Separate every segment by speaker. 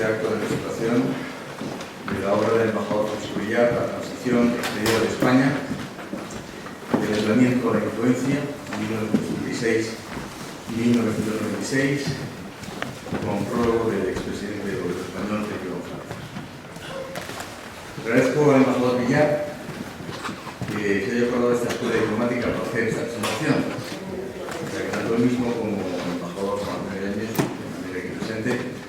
Speaker 1: este acto de presentación de la obra del embajador Francisco Villar, La transición exterior de España, del aislamiento a la influencia, 1936-1996, con prólogo del expresidente del gobierno español, Felipe González. Agradezco al embajador Villar que se haya acordado de esta escuela diplomática para hacer esta presentación, ya que tanto él mismo como el embajador Juan Antonio Yáñez, de manera aquí presente,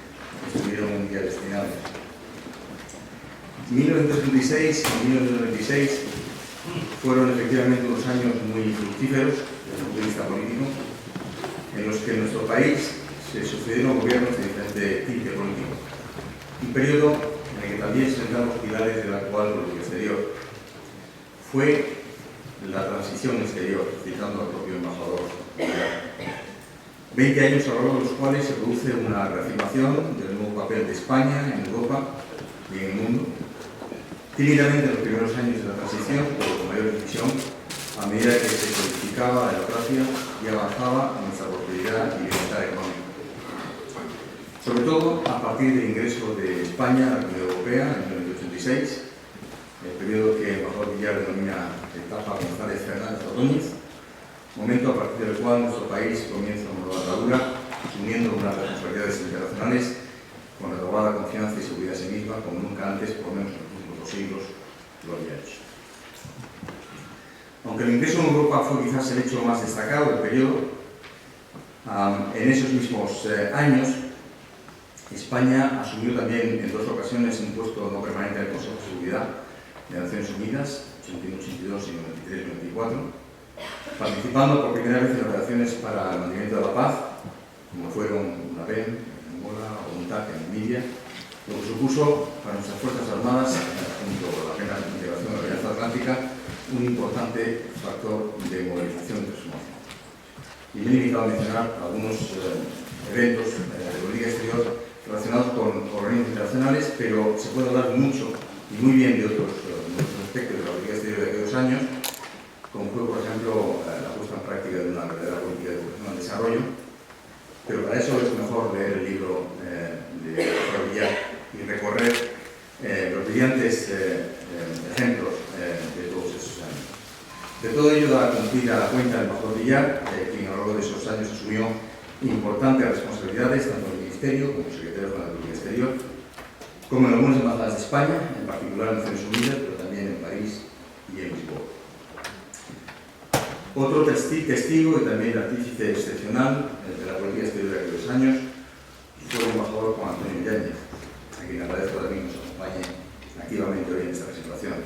Speaker 1: estuvieron un día destinados. 1936 y 1996 fueron efectivamente unos años muy fructíferos desde el punto de vista político, en los que en nuestro país se sucedieron gobiernos de diferente tinte político. Un periodo en el que también se sentaron los pilares de la actual política exterior. Fue la transición exterior, citando al propio embajador. 20 años a lo largo de los cuales se produce una reafirmación del nuevo papel de España en Europa y en el mundo. Tímidamente en los primeros años de la transición, pero con mayor decisión, a medida que se solidificaba la democracia y avanzaba nuestra prosperidad y bienestar económico. Sobre todo a partir del ingreso de España a la Unión Europea en 1986, el periodo que el embajador Villar denomina etapa González Fernández Ordóñez, momento a partir del cual nuestro país comienza una nueva andadura, asumiendo unas responsabilidades internacionales con renovada confianza y seguridad en sí misma, como nunca antes, por lo menos en los últimos 2 siglos, lo había hecho. Aunque el ingreso en Europa fue quizás el hecho más destacado del periodo, en esos mismos años, España asumió también en 2 ocasiones un puesto no permanente del Consejo de Seguridad de Naciones Unidas, 81-82 y 93-94, participando por primera vez en operaciones para el mantenimiento de la paz, como fueron UNAVEM, Angola o UNTAC en Libia, lo que supuso para nuestras Fuerzas Armadas, junto a la plena integración de la Alianza Atlántica, un importante factor de movilización y transformación. Y me he limitado a mencionar algunos eventos de política exterior relacionados con organismos internacionales, pero se puede hablar mucho y muy bien de otros aspectos de la política exterior de aquellos años, como fue, por ejemplo, la puesta en práctica de una verdadera política de cooperación al desarrollo. Pero para eso es mejor leer el libro de Villar y recorrer los brillantes ejemplos de todos esos años. De todo ello da cumplida cuenta el embajador Villar, quien a lo largo de esos años asumió importantes responsabilidades, tanto en el Ministerio como secretario de la Política Exterior, como en algunas embajadas de España, en particular en Naciones Unidas, pero también en París y en Lisboa. Otro testigo y también artífice excepcional de la política exterior de aquellos años fue el embajador Juan Antonio Yáñez, a quien agradezco también que nos acompañe activamente hoy en esta presentación.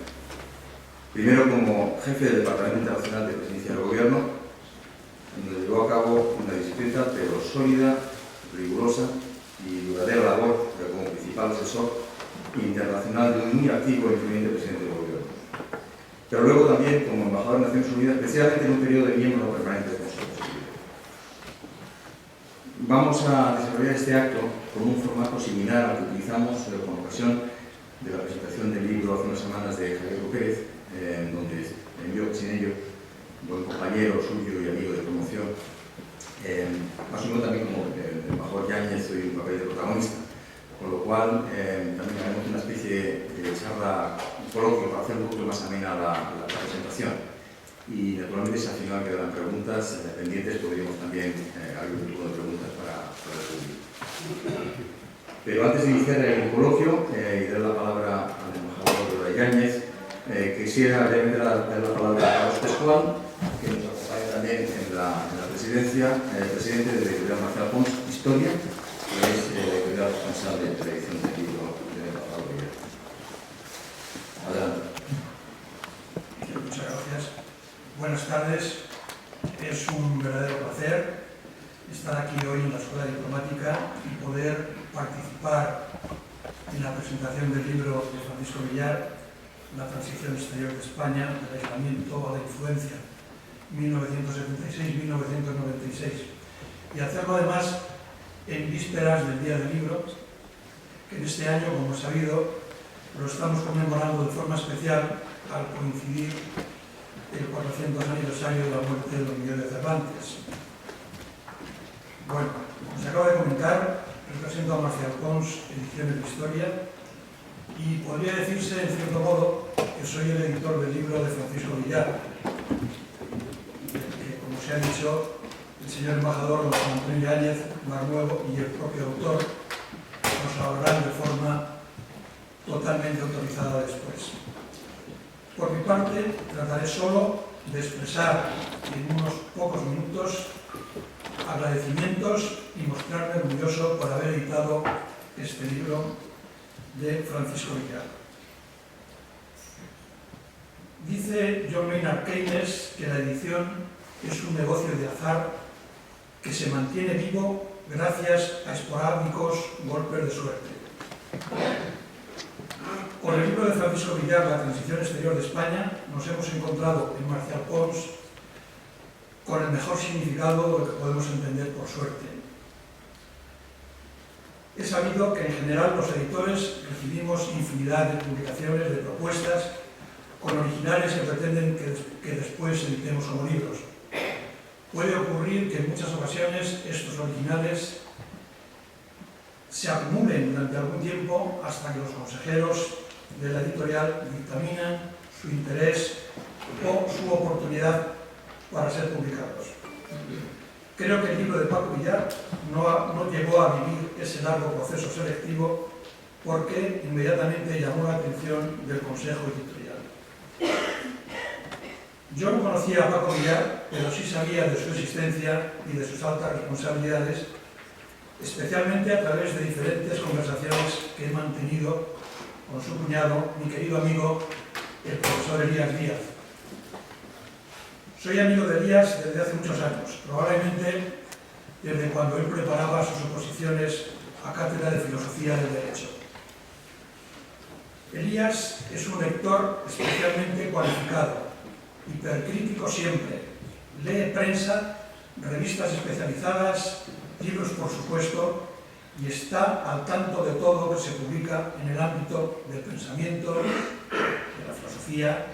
Speaker 1: Primero como jefe del Departamento Internacional de Presidencia del Gobierno, donde llevó a cabo una discreta pero sólida, rigurosa y duradera labor como principal asesor internacional de un muy activo e influyente presidente del Gobierno. Pero luego también como embajador de Naciones Unidas, especialmente en un periodo de miembro no permanente del Consejo de Seguridad. Vamos a desarrollar este acto con un formato similar al que utilizamos con ocasión de la presentación del libro hace unas semanas de Javier Pérez, donde envió sin ello buen compañero suyo y amigo de promoción. Asumo también como el embajador Yáñez soy un papel de protagonista, con lo cual también haremos una especie de charla, un coloquio para hacer un poco más amena la presentación. Y naturalmente si al final quedarán preguntas pendientes, podríamos también abrir un turno de preguntas para el público. Pero antes de iniciar el coloquio y dar la palabra al embajador Yáñez, quisiera brevemente dar la palabra a Carlos Pascual, que nos acompaña también en la presidencia, el presidente de la editorial Marcial Pons, Historia, que es la editorial responsable de la edición del libro del embajador Villar. Adelante.
Speaker 2: Muchas gracias. Buenas tardes. Es un verdadero placer estar aquí hoy en la Escuela Diplomática y poder participar en la presentación del libro de Francisco Villar, La transición exterior de España, del aislamiento a la influencia, 1976-1996. Y hacerlo además en vísperas del Día del Libro, que en este año, como es sabido, lo estamos conmemorando de forma especial al coincidir el 400 aniversario de la muerte de don Miguel de Cervantes. Bueno, como se acaba de comentar, el represento a Marcial Pons, Ediciones de Historia, y podría decirse, en cierto modo, que soy el editor del libro de Francisco Villar, que, como se ha dicho, el señor embajador don Juan Antonio Yáñez, Mar Nuevo y el propio autor nos hablarán de forma totalmente autorizada después. Por mi parte, trataré solo de expresar en unos pocos minutos agradecimientos y mostrarme orgulloso por haber editado este libro de Francisco Villar. Dice John Maynard Keynes que la edición es un negocio de azar que se mantiene vivo gracias a esporádicos golpes de suerte. Con el libro de Francisco Villar, La transición exterior de España, nos hemos encontrado en Marcial Pons con el mejor significado de lo que podemos entender por suerte. He sabido que en general los editores recibimos infinidad de publicaciones, de propuestas, con originales que pretenden que después editemos como libros. Puede ocurrir que en muchas ocasiones estos originales se acumulen durante algún tiempo hasta que los consejeros de la editorial dictaminan su interés o su oportunidad para ser publicados. Creo que el libro de Paco Villar no llegó a vivir ese largo proceso selectivo porque inmediatamente llamó la atención del Consejo Editorial. Yo no conocía a Paco Villar, pero sí sabía de su existencia y de sus altas responsabilidades, especialmente a través de diferentes conversaciones que he mantenido con su cuñado, mi querido amigo, el profesor Elías Díaz. Soy amigo de Elías desde hace muchos años, probablemente desde cuando él preparaba sus oposiciones a cátedra de Filosofía del Derecho. Elías es un lector especialmente cualificado, hipercrítico siempre, lee prensa, revistas especializadas, libros por supuesto, y está al tanto de todo lo que se publica en el ámbito del pensamiento, de la filosofía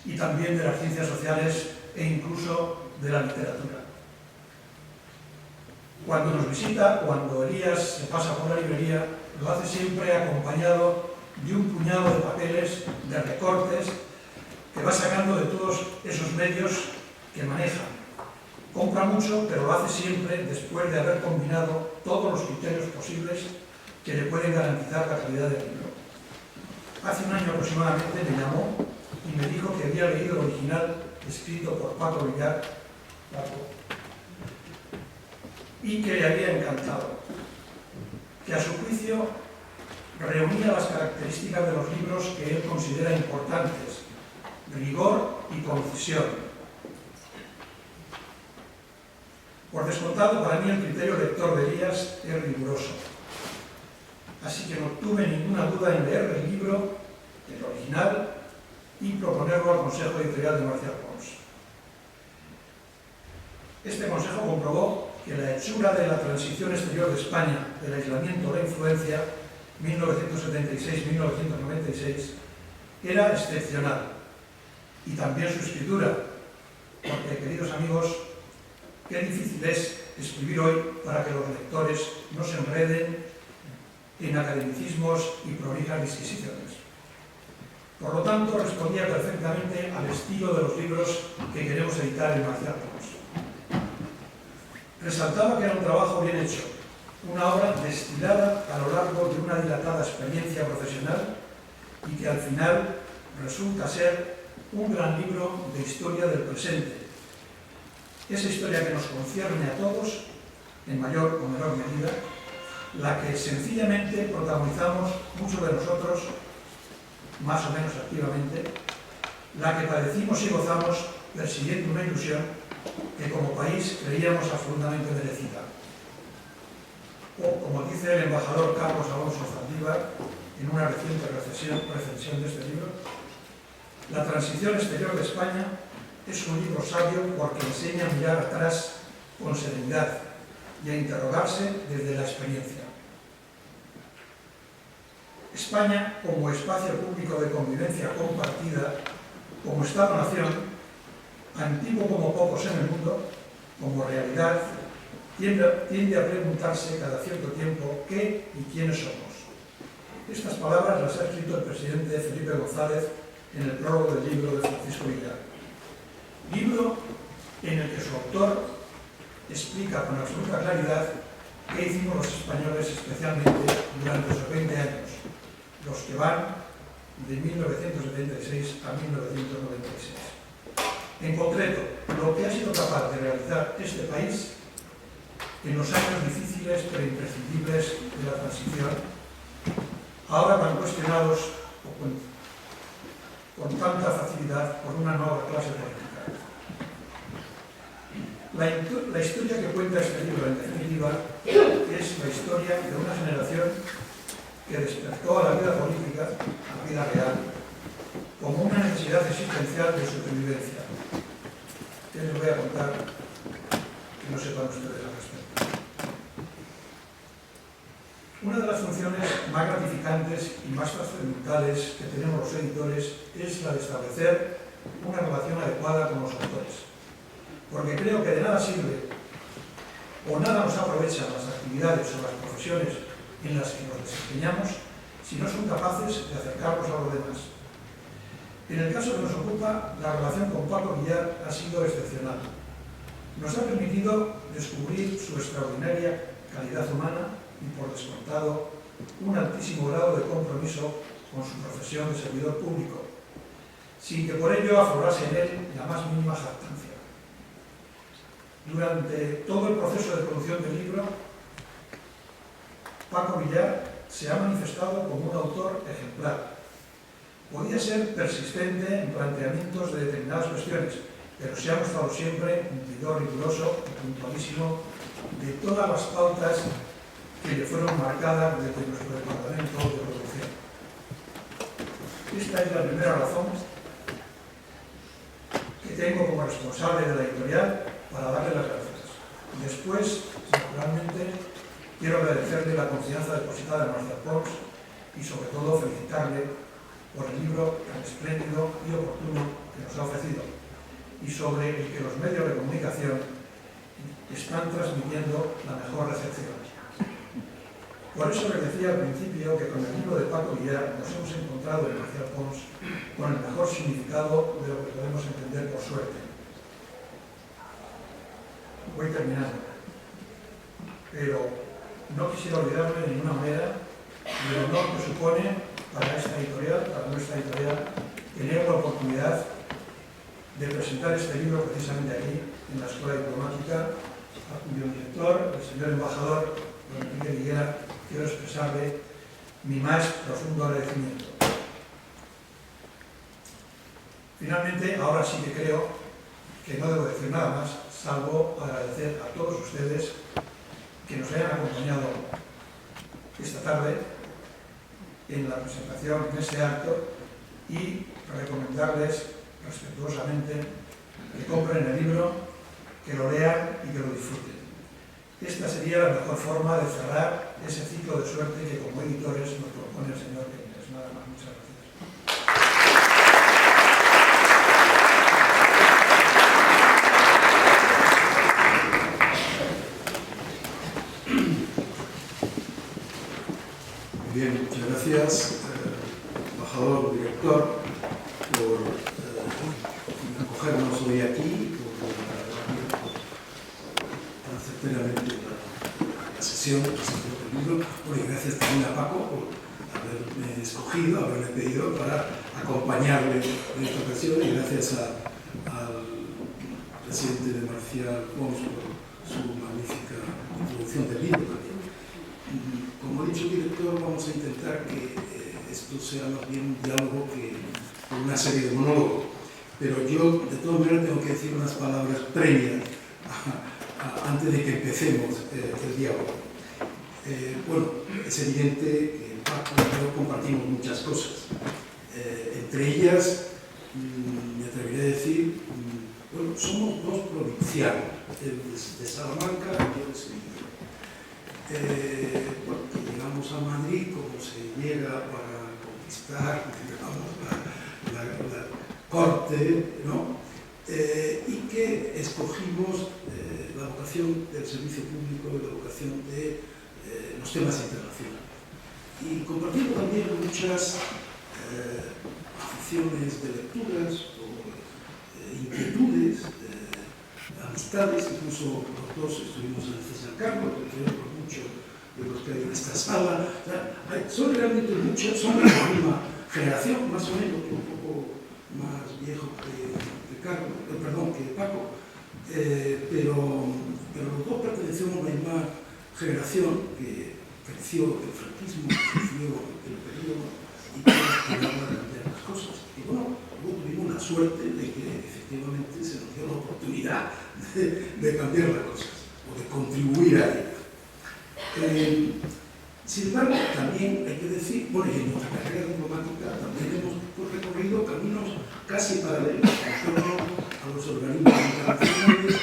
Speaker 2: y también de las ciencias sociales e incluso de la literatura. Cuando nos visita, cuando Elías se pasa por la librería, lo hace siempre acompañado de un puñado de papeles, de recortes, que va sacando de todos esos medios que maneja. Compra mucho, pero lo hace siempre después de haber combinado todos los criterios posibles que le pueden garantizar la calidad del libro. Hace un año aproximadamente me llamó y me dijo que había leído el original escrito por Paco Villar, y que le había encantado, que a su juicio reunía las características de los libros que él considera importantes: rigor y concisión. Por descontado, para mí el criterio lector de Elías es riguroso, así que no tuve ninguna duda en leer el libro, el original, y proponerlo al Consejo Editorial de Marcial Pons. Este consejo comprobó que la hechura de la transición exterior de España, del aislamiento o la influencia, 1976-1996, era excepcional, y también su escritura, porque, queridos amigos, qué difícil es escribir hoy para que los lectores no se enreden en academicismos y prolijas disquisiciones. Por lo tanto, respondía perfectamente al estilo de los libros que queremos editar en Marcial Pons. Resaltaba que era un trabajo bien hecho, una obra destilada a lo largo de una dilatada experiencia profesional y que al final resulta ser un gran libro de historia del presente. Esa historia que nos concierne a todos, en mayor o menor medida, la que sencillamente protagonizamos muchos de nosotros, más o menos activamente, la que padecimos y gozamos persiguiendo una ilusión que como país creíamos absolutamente merecida. O, como dice el embajador Carlos Alonso Zaldívar, en una reciente recensión de este libro, la transición exterior de España es un libro sabio porque enseña a mirar atrás con serenidad y a interrogarse desde la experiencia. España, como espacio público de convivencia compartida, como Estado-nación, antiguo como pocos en el mundo, como realidad, tiende a preguntarse cada cierto tiempo qué y quiénes somos. Estas palabras las ha escrito el presidente Felipe González en el prólogo del libro de Francisco Villar. Libro en el que su autor explica con absoluta claridad qué hicimos los españoles especialmente durante esos 20 años, los que van de 1976 a 1996. En concreto, lo que ha sido capaz de realizar este país en los años difíciles pero imprescindibles de la transición, ahora tan cuestionados con tanta facilidad por una nueva clase política. La historia que cuenta este libro, en definitiva, es la historia de una generación que despertó a la vida política, a la vida real, como una necesidad existencial de supervivencia. ¿Qué les voy a contar que no sepan ustedes al respecto? Una de las funciones más gratificantes y más trascendentales que tenemos los editores es la de establecer una relación adecuada con los autores. Porque creo que de nada sirve o nada nos aprovechan las actividades o las profesiones en las que nos desempeñamos si no son capaces de acercarnos a los demás. En el caso que nos ocupa, la relación con Paco Villar ha sido excepcional. Nos ha permitido descubrir su extraordinaria calidad humana y, por descontado, un altísimo grado de compromiso con su profesión de servidor público, sin que por ello aflorase en él la más mínima jactancia. Durante todo el proceso de producción del libro, Paco Villar se ha manifestado como un autor ejemplar. Podía ser persistente en planteamientos de determinadas cuestiones, pero se ha mostrado siempre un cumplidor riguroso y puntualísimo de todas las pautas que le fueron marcadas desde nuestro departamento de producción. Esta es la primera razón que tengo como responsable de la editorial para darle las gracias. Después, naturalmente, quiero agradecerle la confianza depositada en Marcial Pons y, sobre todo, felicitarle por el libro tan espléndido y oportuno que nos ha ofrecido y sobre el que los medios de comunicación están transmitiendo la mejor recepción. Por eso les decía al principio que con el libro de Paco Villar nos hemos encontrado en Marcial Pons con el mejor significado de lo que podemos entender por suerte. Voy terminando, pero no quisiera olvidarme de ninguna manera del honor que supone para esta editorial, para nuestra editorial, tener la oportunidad de presentar este libro precisamente aquí, en la Escuela Diplomática, a cuyo director, el señor embajador don Enrique Higuera, quiero expresarle mi más profundo agradecimiento. Finalmente, ahora sí que creo que no debo decir nada más, salvo agradecer a todos ustedes que nos hayan acompañado esta tarde en la presentación, en este acto, y recomendarles respetuosamente que compren el libro, que lo lean y que lo disfruten. Esta sería la mejor forma de cerrar ese ciclo de suerte que como editores nos propone el señor Peñas. Nada más, muchas gracias.
Speaker 3: Bien, muchas gracias, embajador, director, por acogernos hoy aquí, por certeramente la sesión del libro. Bueno, y gracias también a Paco por haberme escogido, haberme pedido para acompañarle en esta ocasión, y gracias al presidente de Marcial Pons por su magnífica introducción del libro también. Como ha dicho el director, vamos a intentar que esto sea más bien un diálogo que una serie de monólogos. Pero yo, de todas maneras, tengo que decir unas palabras previas antes de que empecemos el diálogo. Bueno, es evidente que Paco y yo compartimos muchas cosas. Entre ellas, me atrevería a decir, bueno, somos dos provincianos, de Salamanca y yo de Sevilla. Bueno, llegamos a Madrid como se llega para conquistar, digamos, la corte, ¿no? Y que escogimos la la vocación del servicio público, de la vocación de los temas internacionales. Y compartiendo también muchas aficiones de lecturas o inquietudes, amistades, incluso los dos estuvimos en el César Carlos, por muchos de los que hay en esta sala. O sea, son realmente muchos, son de la misma generación, más o menos, un poco más viejo que Paco, pero los dos pertenecemos a la misma generación que creció el franquismo, creció el periodo y que aspiraba a cambiar las cosas. Y bueno, luego tuvimos la suerte de que efectivamente se nos dio la oportunidad de cambiar las cosas o de contribuir a ello. Sin embargo, también hay que decir, bueno, y en nuestra carrera diplomática también hemos recorrido caminos casi paralelos en torno a los organismos internacionales,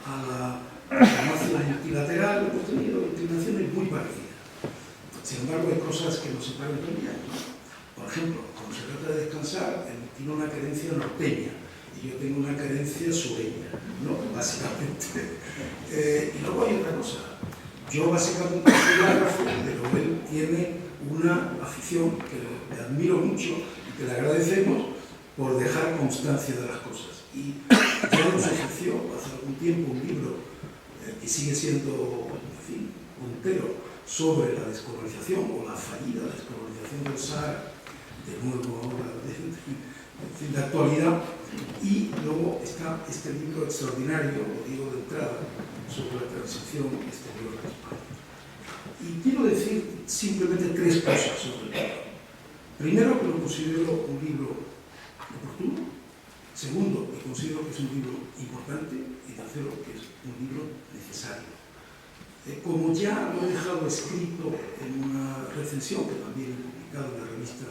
Speaker 3: a la diplomacia multilateral, hemos tenido inclinaciones muy parecidas. Sin embargo, hay cosas que nos separan todavía, ¿no? Por ejemplo, cuando se trata de descansar, él tiene una querencia norteña y yo tengo una querencia sureña, ¿no? Básicamente. Y luego hay otra cosa. Yo básicamente soy geógrafo, pero él tiene una afición que le admiro mucho y que le agradecemos por dejar constancia de las cosas. Y ya nos ofreció hace algún tiempo un libro que sigue siendo, en fin, puntero sobre la descolonización o la fallida descolonización del Sahara, de nuevo ahora de actualidad. Y luego está este libro extraordinario, lo digo de entrada, sobre la transición exterior de España. Y quiero decir simplemente tres cosas sobre el libro. Primero, que lo considero un libro oportuno. Segundo, que considero que es un libro importante. Y tercero, que es un libro necesario. Como ya lo he dejado escrito en una recensión que también he publicado en la revista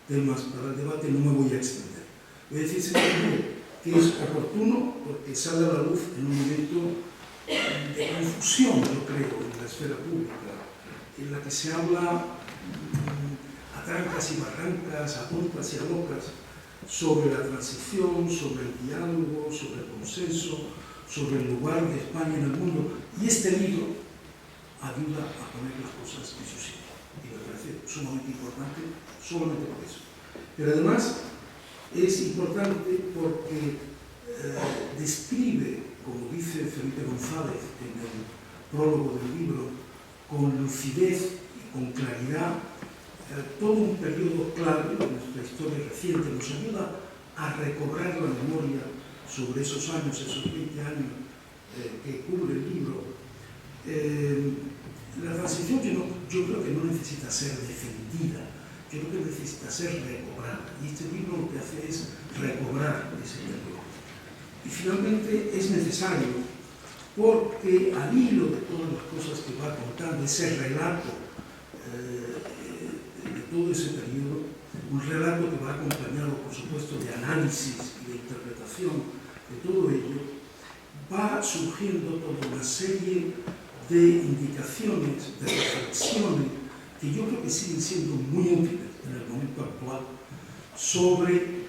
Speaker 3: Temas para el Debate, no me voy a extender. Voy a decir simplemente que es oportuno porque sale a la luz en un momento de confusión, yo creo, en la esfera pública, en la que se habla a trancas y barrancas, a puntas y a locas, sobre la transición, sobre el diálogo, sobre el consenso, sobre el lugar de España en el mundo. Y este libro ayuda a poner las cosas en su sitio. Y me parece sumamente importante, solamente por eso. Pero además es importante porque describe, como dice Felipe González en el prólogo del libro, con lucidez y con claridad todo un periodo clave de nuestra historia reciente. Nos ayuda a recobrar la memoria sobre esos años, esos 20 años que cubre el libro. La transición yo creo que no necesita ser defendida, yo creo que necesita ser recobrada. Y este libro lo que hace es recobrar ese periodo. Y finalmente es necesario porque al hilo de todas las cosas que va contando, ese relato de todo ese periodo, un relato que va acompañado, por supuesto, de análisis y de interpretación de todo ello, va surgiendo toda una serie de indicaciones, de reflexiones, que yo creo que siguen siendo muy útiles en el momento actual, sobre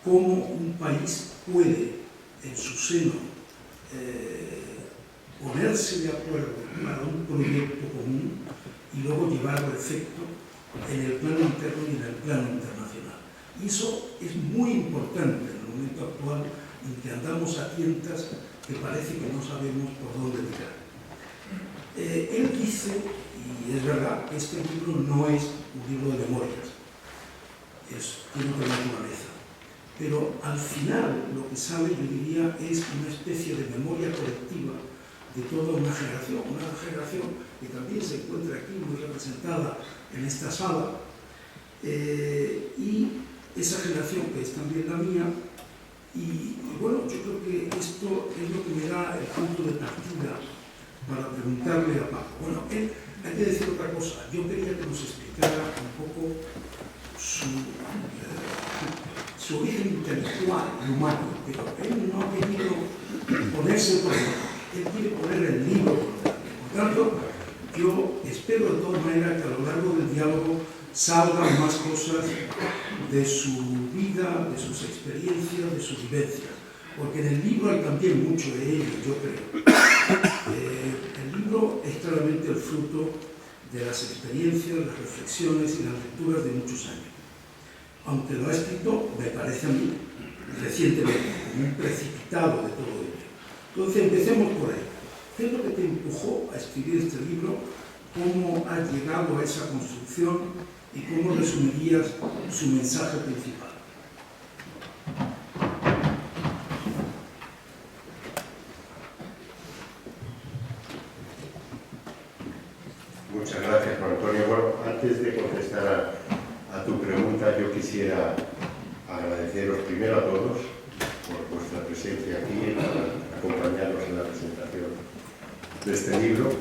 Speaker 3: cómo un país puede en su seno ponerse de acuerdo para un proyecto común y luego llevarlo a efecto en el plano interno y en el plano internacional. Y eso es muy importante en el momento actual en que andamos a tientas que parece que no sabemos por dónde tirar. Él dice, y es verdad, que este libro no es un libro de memorias, tiene otra naturaleza. Pero al final lo que sale, yo diría, es una especie de memoria colectiva de toda una generación que también se encuentra aquí muy representada en esta sala, y esa generación que es también la mía, y bueno, yo creo que esto es lo que me da el punto de partida para preguntarle a Paco. Bueno, hay que decir otra cosa, yo quería que nos explicara un poco su origen intelectual y humano, pero él no ha querido ponerse por delante, él quiere poner el libro por delante. Por tanto, yo espero de todas maneras que a lo largo del diálogo salgan más cosas de su vida, de sus experiencias, de sus vivencias, porque en el libro hay también mucho de ello, yo creo. El libro es claramente el fruto de las experiencias, las reflexiones y las lecturas de muchos años. Aunque lo ha escrito, me parece a mí, recientemente, muy precipitado de todo ello. Entonces, empecemos por ahí. ¿Qué es lo que te empujó a escribir este libro? ¿Cómo has llegado a esa construcción? ¿Y cómo resumirías su mensaje principal?
Speaker 4: Muchas gracias, Juan Antonio. Bueno, antes de contestar a tu pregunta, yo quisiera agradeceros primero a todos por vuestra presencia aquí y por acompañarnos en la presentación de este libro.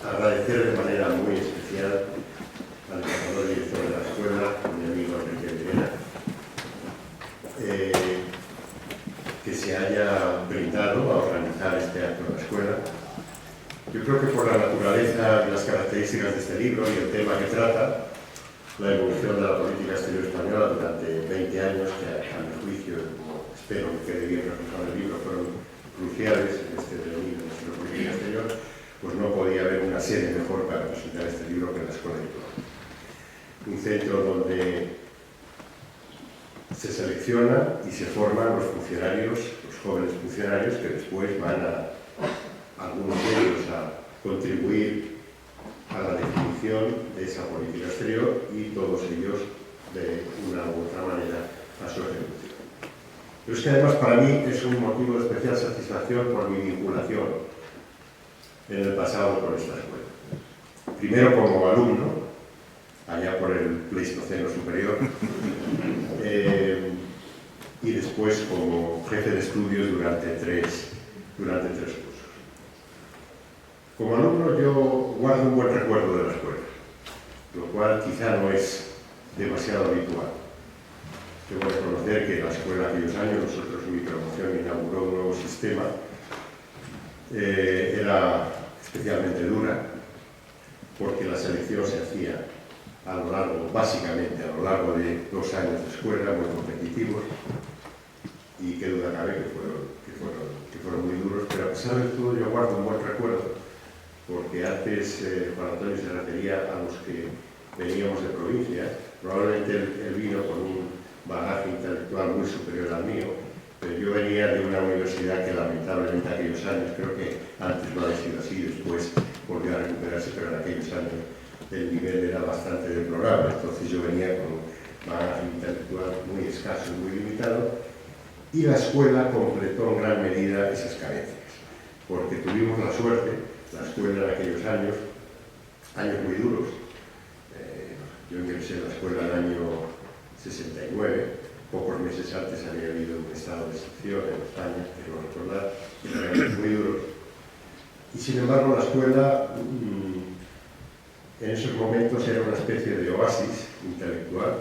Speaker 4: Agradecer de manera muy especial al embajador director de la escuela, mi amigo Enrique Vera, que se haya brindado a organizar este acto en la escuela. Yo creo que por la naturaleza y las características de este libro y el tema que trata, la evolución de la política exterior española durante 20 años, que a mi juicio, espero que quede bien reflejado en el libro, fueron cruciales en este dominio de nuestra política exterior, pues no podía haber una sede mejor para presentar este libro que en la Escuela Diplomática. Un centro donde se selecciona y se forman los funcionarios, los jóvenes funcionarios que después van algunos de ellos a contribuir a la definición de esa política exterior y todos ellos de una u otra manera a su ejecución. Pero es que además para mí es un motivo de especial satisfacción por mi vinculación en el pasado con esta escuela. Primero como alumno, allá por el Pleistoceno superior, y después como jefe de estudios durante tres cursos. Como alumno yo guardo un buen recuerdo de la escuela, lo cual quizá no es demasiado habitual. Debo reconocer que la escuela aquellos años, nosotros en mi promoción inauguró un nuevo sistema, era especialmente dura, porque la selección se hacía a lo largo, básicamente a lo largo de 2 años de escuela, muy competitivos, y qué duda cabe que fueron muy duros, pero a pesar de todo yo guardo un buen recuerdo, porque antes Juan Antonio se refería a los que veníamos de provincias. Probablemente él vino con un bagaje intelectual muy superior al mío, pero yo venía de una universidad que lamentablemente aquellos años, creo que antes no había sido así, después volvió a recuperarse, pero en aquellos años el nivel era bastante deplorable, entonces yo venía con un bagaje intelectual muy escaso y muy limitado, y la escuela completó en gran medida esas carencias, porque tuvimos la suerte, la escuela en aquellos años muy duros. Yo ingresé a la escuela en el año 69, pocos meses antes había habido un estado de excepción en España, quiero recordar, que eran años muy duros. Y sin embargo la escuela en esos momentos era una especie de oasis intelectual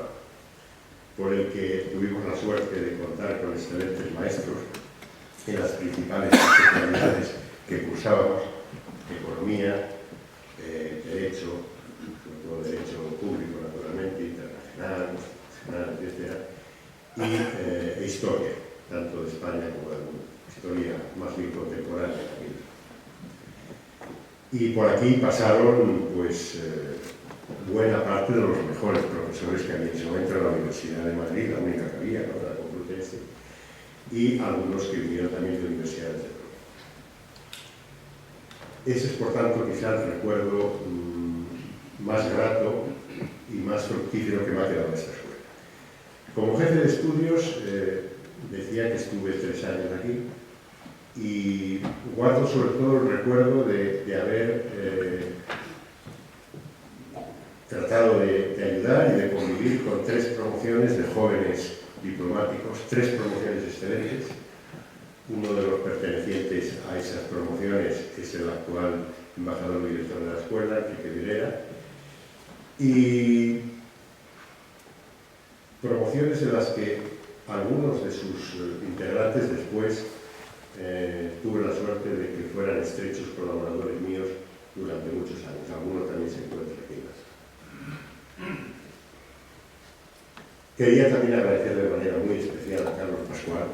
Speaker 4: por el que tuvimos la suerte de contar con excelentes maestros en las principales especialidades que cursábamos: economía, derecho, sobre todo derecho público naturalmente, internacional, constitucional, etc. Y historia, tanto de España como del mundo, historia más bien contemporánea también. Y por aquí pasaron pues buena parte de los mejores profesores que había en ese momento en la Universidad de Madrid, la única que había, ¿no?, la Complutense, y algunos que vinieron también de universidades de Europa. Ese es, por tanto, quizá el recuerdo más grato y más fructífero que me ha quedado de esta escuela. Como jefe de estudios, decía que estuve 3 años aquí, y guardo sobre todo el recuerdo de haber tratado de ayudar y de convivir con 3 promociones de jóvenes diplomáticos, 3 promociones excelentes. Uno de los pertenecientes a esas promociones es el actual embajador director de la escuela, Enrique Vilera, y promociones en las que algunos de sus integrantes después tuve la suerte de que fueran estrechos colaboradores míos durante muchos años. Alguno también se encuentra aquí en la sala. Quería también agradecer de manera muy especial a Carlos Pascual,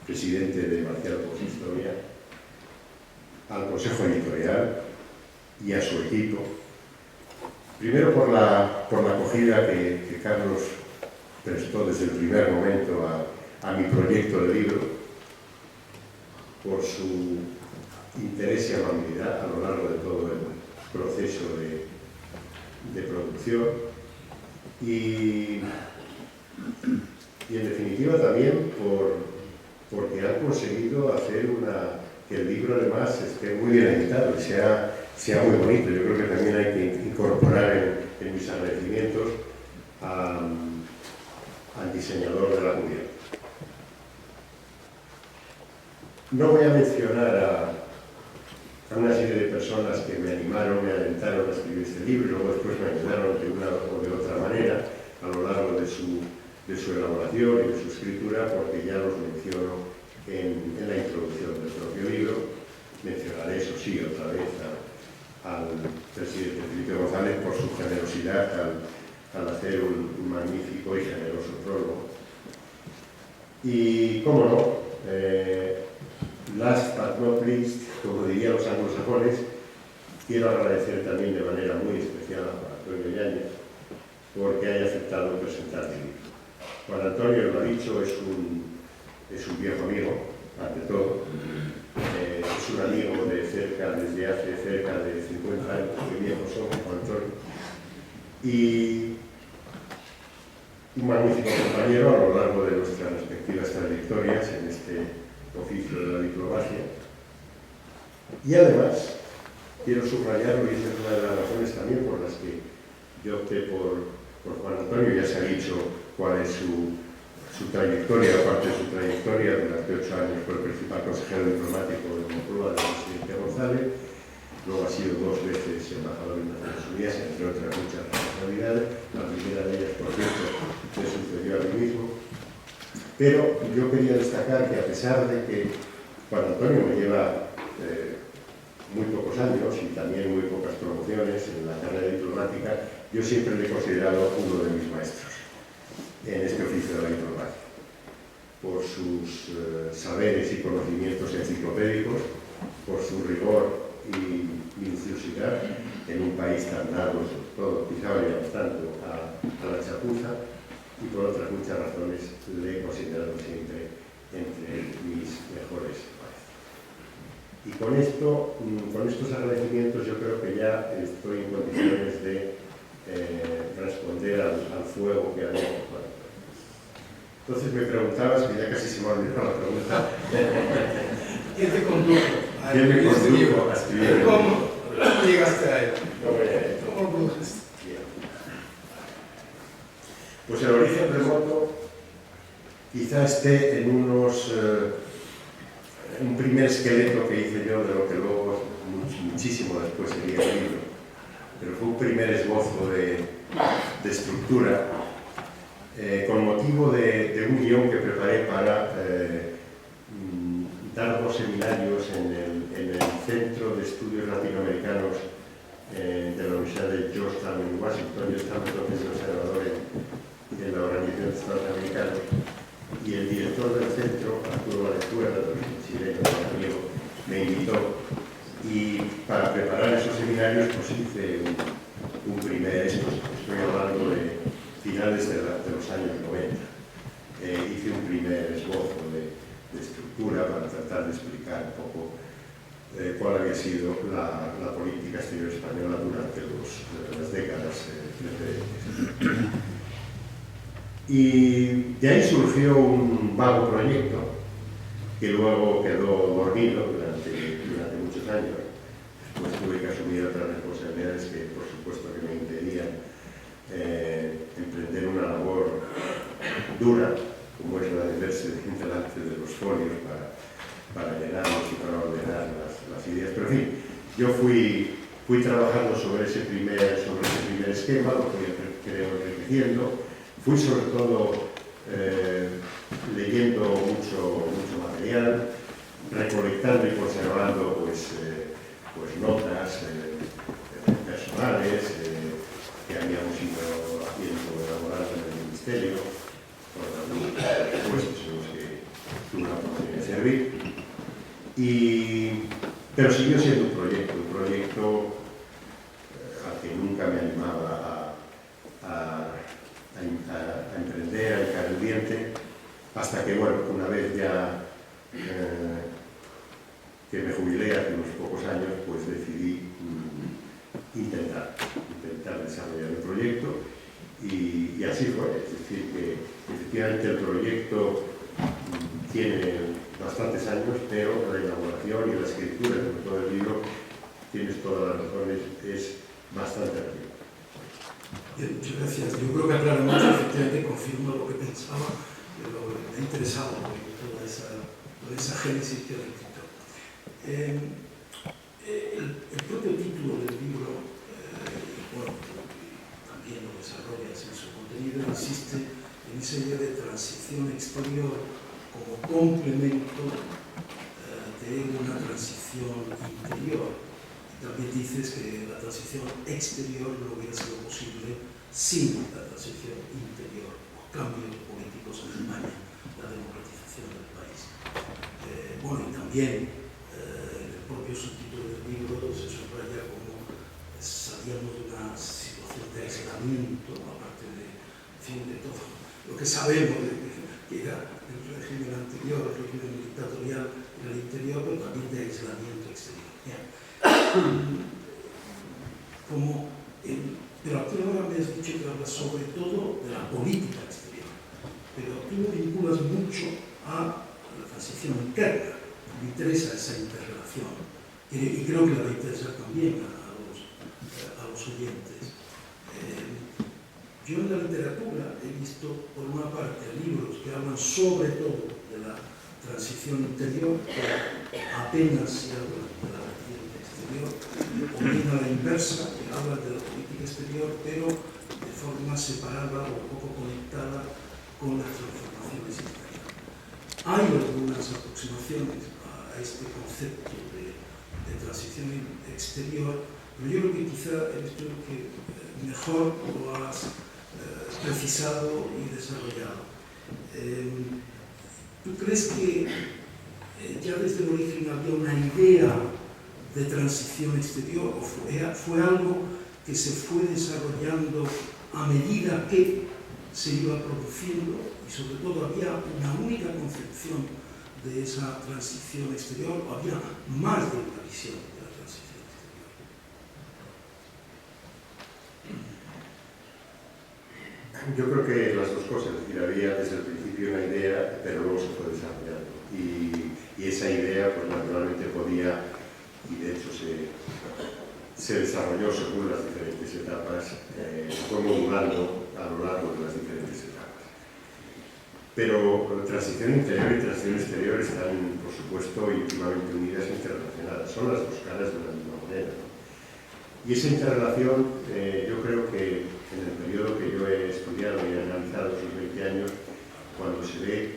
Speaker 4: presidente de Marcial Post Historia, al Consejo Editorial y a su equipo. Primero por la acogida que Carlos prestó desde el primer momento a mi proyecto de libro, por su interés y amabilidad a lo largo de todo el proceso de producción y en definitiva también porque han conseguido hacer que el libro además esté muy bien editado y sea muy bonito. Yo creo que también hay que incorporar en mis agradecimientos al diseñador de la cubierta. No voy a mencionar a una serie de personas que me animaron, me alentaron a escribir este libro y luego después me ayudaron de una o de otra manera a lo largo de su elaboración y de su escritura, porque ya los menciono en la introducción del propio libro. Mencionaré, eso sí, otra vez al presidente Felipe González por su generosidad al hacer un magnífico y generoso prólogo. Y, cómo no, last but not least, como dirían los anglosajones, quiero agradecer también de manera muy especial a Antonio Yáñez porque haya aceptado presentar el libro. Juan Antonio, lo ha dicho, es un viejo amigo, ante todo. Es un amigo desde hace cerca de 50 años, muy viejo somos, Juan Antonio. Y un magnífico compañero a lo largo de nuestras respectivas trayectorias en este oficio de la diplomacia. Y además, quiero subrayarlo, y esta es una de las razones también por las que yo opté por Juan Antonio. Ya se ha dicho cuál es su trayectoria, aparte de su trayectoria, durante 8 años fue el principal consejero diplomático de Moncloa del presidente González, luego ha sido 2 veces embajador en Naciones Unidas, entre otras muchas responsabilidades. La primera de ellas, por cierto, me sucedió a mí mismo. Pero yo quería destacar que, a pesar de que Juan Antonio me lleva muy pocos años y también muy pocas promociones en la carrera diplomática, yo siempre le he considerado uno de mis maestros en este oficio de la diplomacia, por sus saberes y conocimientos enciclopédicos, por su rigor y minuciosidad en un país tan largo, sobre todo, quizá vayamos tanto a la chapuza, y por otras muchas razones le he considerado siempre entre mis mejores maestros. Y con estos agradecimientos yo creo que ya estoy en condiciones de responder al fuego que había ocupado. Entonces me preguntabas, que ya casi se me ha olvidado la pregunta.
Speaker 3: ¿Quién te condujo?
Speaker 4: ¿Quién me condujo a escribir?
Speaker 3: ¿Cómo llegaste a él?
Speaker 4: ¿Cómo
Speaker 3: produces?
Speaker 4: Pues el origen remoto quizá esté en un primer esqueleto que hice yo de lo que luego, muchísimo después, sería el libro. Pero fue un primer esbozo de estructura con motivo de un guión que preparé para dar 2 seminarios en el Centro de Estudios Latinoamericanos de la Universidad de Georgetown en Washington. Yo estaba entonces observador en la Organización de Estados Americanos, y el director del centro, Arturo Valenzuela, chileno, amigo, me invitó, y para preparar esos seminarios pues hice un primer, estoy hablando de finales de los años 90, hice un primer esbozo de estructura para tratar de explicar un poco cuál había sido la política exterior española durante las décadas precedentes. Y de ahí surgió un vago proyecto que luego quedó dormido durante muchos años. Después tuve que asumir otras responsabilidades que, por supuesto, que me impedían emprender una labor dura, como es la de verse delante de los folios para llenarlos y para ordenar las ideas. Pero en fin, yo fui trabajando sobre ese primer esquema, lo fui enriqueciendo. Fui sobre todo leyendo mucho material, recolectando y conservando pues notas personales que habíamos ido haciendo, elaborando en el Ministerio, con algunos puestos en los que tuve la oportunidad de servir. Pero siguió siendo un proyecto al que nunca me animaba a emprender, a hincar el diente, hasta que, bueno, una vez ya que me jubilé hace unos pocos años, pues decidí intentar desarrollar el proyecto y así fue. Es decir, que efectivamente el proyecto tiene bastantes años, pero la elaboración y la escritura, sobre todo el libro, tienes todas las razones, es bastante arriba.
Speaker 3: Muchas gracias. Yo creo que aclara mucho, efectivamente confirma lo que pensaba, pero me ha interesado toda esa génesis que ha descrito. El propio título del libro, bueno, también lo desarrollas en su contenido, insiste en esa idea de transición exterior como complemento de una transición interior. También dices que la transición exterior no hubiera sido posible sin la transición interior o cambios políticos en España, la democratización del país. Bueno, y también en el propio subtítulo del libro se subraya cómo salíamos de una situación de aislamiento, aparte de todo lo que sabemos que era el régimen anterior, el régimen dictatorial en el interior, pero también de aislamiento exterior. Pero aquí ahora me has dicho que hablas sobre todo de la política exterior, pero tú lo vinculas mucho a la transición interna. Me interesa esa interrelación y creo que la va a interesar también a los oyentes. Yo en la literatura he visto, por una parte, libros que hablan sobre todo de la transición interior, pero apenas se habla de la vertiente exterior, o bien a la inversa, que hablan de la política exterior, pero de forma separada o poco conectada con las transformaciones internas. Hay algunas aproximaciones a este concepto de transición exterior, pero yo creo que quizá eres tú el que mejor lo has precisado y desarrollado. ¿Tú crees que ya desde el origen había una idea de transición exterior o fue algo que se fue desarrollando a medida que se iba produciendo y sobre todo había una única concepción de esa transición exterior o había más de una visión de la transición exterior?
Speaker 4: Yo creo que las dos cosas, es decir, había desde el principio una idea, pero luego se fue desarrollando. Y esa idea, pues naturalmente podía, y de hecho se desarrolló según las diferentes etapas, fue modulando a lo largo de las diferentes etapas. Pero la transición interior y transición exterior están, por supuesto, íntimamente unidas e interrelacionadas. Son las dos caras de la misma moneda, ¿no? Y esa interrelación, yo creo que en el periodo que yo he estudiado y he analizado esos 20 años, cuando se ve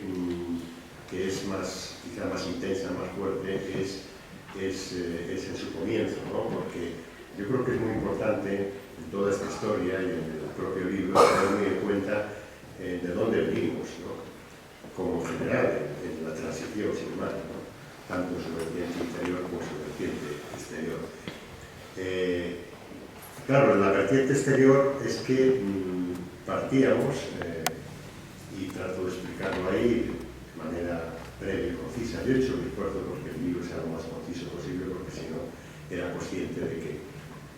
Speaker 4: que es quizá más intensa, más fuerte, es en su comienzo, ¿no? Porque yo creo que es muy importante en toda esta historia y en el propio libro tener muy en cuenta de dónde venimos, ¿no? Como en general, en la transición sin más, ¿no? Tanto su vertiente interior como su vertiente exterior. Claro, en la vertiente exterior es que partíamos, y trato de explicarlo ahí de manera breve y concisa. Yo he hecho mi esfuerzo porque el libro sea lo más conciso posible, porque si no era consciente de que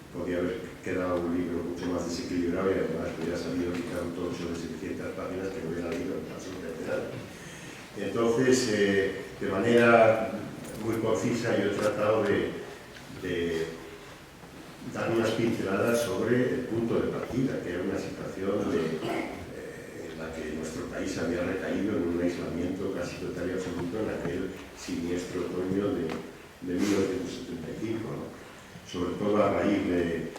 Speaker 4: podía haber quedado un libro mucho más desequilibrado y además hubiera salido quizá un tocho de 700 páginas que no hubiera leído absolutamente nada. Entonces, de manera muy concisa, yo he tratado de dar unas pinceladas sobre el punto de partida, que era una situación en la que nuestro país había recaído en un aislamiento casi total y absoluto en aquel siniestro otoño de 1975, ¿no? Sobre todo a raíz de...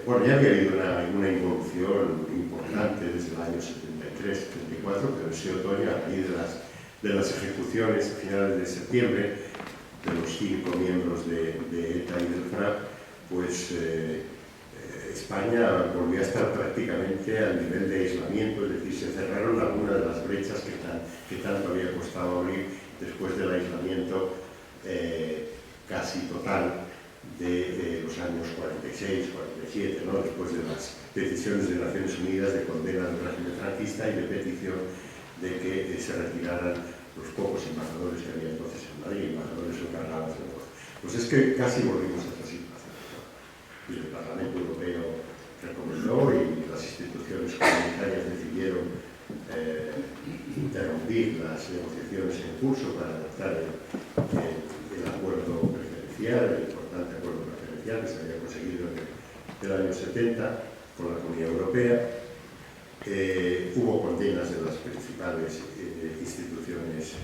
Speaker 4: bueno, ya había habido una involución importante desde el año 73-74, pero ese otoño, a raíz de las ejecuciones a finales de septiembre de los 5 miembros de ETA y del FRA, pues España volvió a estar prácticamente al nivel de aislamiento, es decir, se cerraron algunas de las brechas que tanto había costado abrir después del aislamiento casi total de los años 46, 47, ¿no? Después de las decisiones de Naciones Unidas de condena del régimen franquista y de petición de que se retiraran los pocos embajadores que había entonces en Madrid, embajadores encargados de todo. Pues es que casi volvimos a esta situación, ¿no? Y el Parlamento Europeo recomendó y las instituciones comunitarias decidieron interrumpir las negociaciones en curso para adoptar el acuerdo preferencial, el importante acuerdo preferencial que se había conseguido en el año 70 con la Comunidad Europea. Hubo condenas de las principales instituciones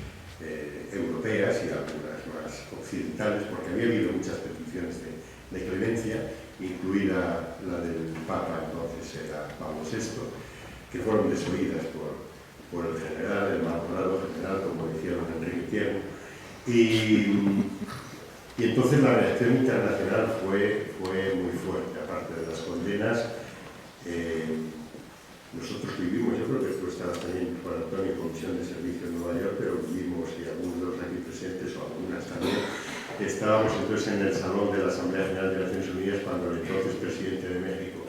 Speaker 4: europeas y algunas más occidentales, porque había habido muchas peticiones de clemencia, incluida la del Papa, entonces era Pablo VI, que fueron desoídas por el general, el malogrado general, como decía don Enrique Tierno. Y entonces la reacción internacional fue muy fuerte, aparte de las condenas. Nosotros vivimos, yo creo que tú estabas también con Antonio en Comisión de Servicio en Nueva York, pero vivimos, y algunos de los aquí presentes, o algunas también, estábamos entonces en el Salón de la Asamblea General de Naciones Unidas cuando el entonces presidente de México,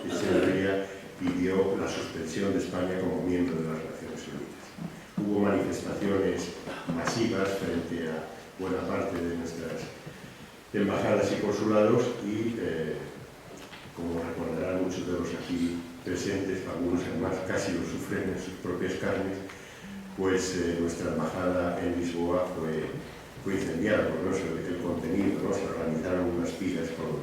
Speaker 4: Echeverría, pidió la suspensión de España como miembro de las Naciones Unidas. Hubo manifestaciones masivas frente a buena parte de nuestras embajadas y consulados y, como recordarán muchos de los aquí presentes, algunos además casi lo sufren en sus propias carnes, pues nuestra embajada en Lisboa fue incendiada, por lo menos el contenido, ¿no? Se organizaron unas pilas con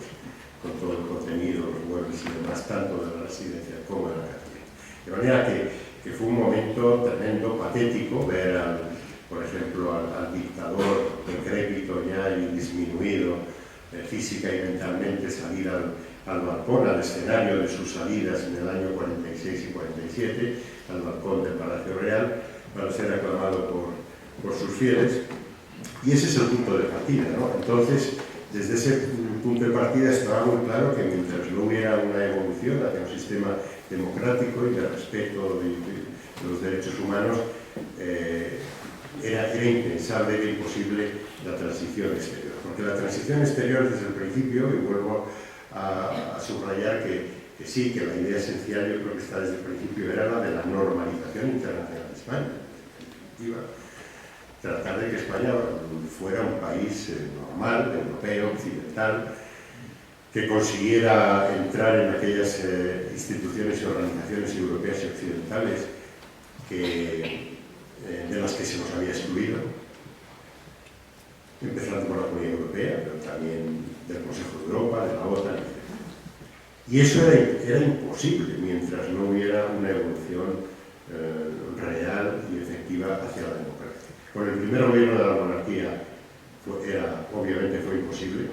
Speaker 4: todo el contenido, los muebles y demás, tanto de la residencia como de la catedral. De manera que fue un momento tremendo, patético, ver, por ejemplo, al dictador decrépito ya y disminuido física y mentalmente salir al balcón, al escenario de sus salidas en el año 46 y 47, al balcón del Palacio Real, para ser aclamado por sus fieles. Y ese es el punto de partida, ¿no? Entonces, desde ese punto de partida estaba muy claro que mientras no hubiera una evolución hacia un sistema democrático y de respeto de los derechos humanos, era impensable, era imposible la transición exterior. Porque la transición exterior desde el principio, y vuelvo a subrayar que sí, que la idea esencial yo creo que está desde el principio, era la de la normalización internacional de España. Tratar de que España fuera un país normal, europeo, occidental, que consiguiera entrar en aquellas instituciones y organizaciones europeas y occidentales de las que se nos había excluido, empezando por la Comunidad Europea, pero también del Consejo de Europa, de la OTAN, etc. Y eso era imposible mientras no hubiera una evolución real y efectiva hacia la democracia. Con el primer gobierno de la monarquía obviamente fue imposible.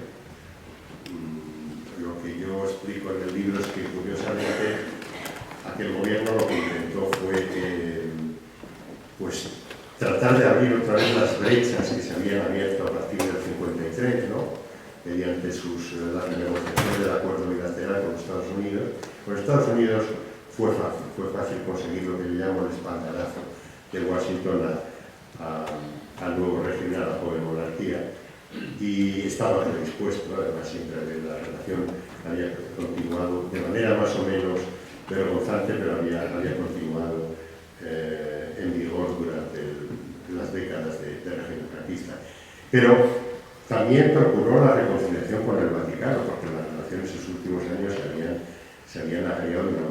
Speaker 4: Lo que yo explico en el libro es que, curiosamente, aquel gobierno lo que intentó fue pues, tratar de abrir otra vez las brechas que se habían abierto a partir del 53, ¿no? Mediante la renegociación del acuerdo bilateral con Estados Unidos. Con Estados Unidos fue fácil conseguir lo que yo llamo el espaldarazo de Washington al nuevo régimen, a la joven monarquía, y estaba predispuesto, además siempre la relación había continuado de manera más o menos vergonzante, pero había continuado en vigor durante las décadas de régimen franquista. Pero también procuró la reconciliación con el Vaticano, porque las relaciones en sus últimos años se habían agregado de una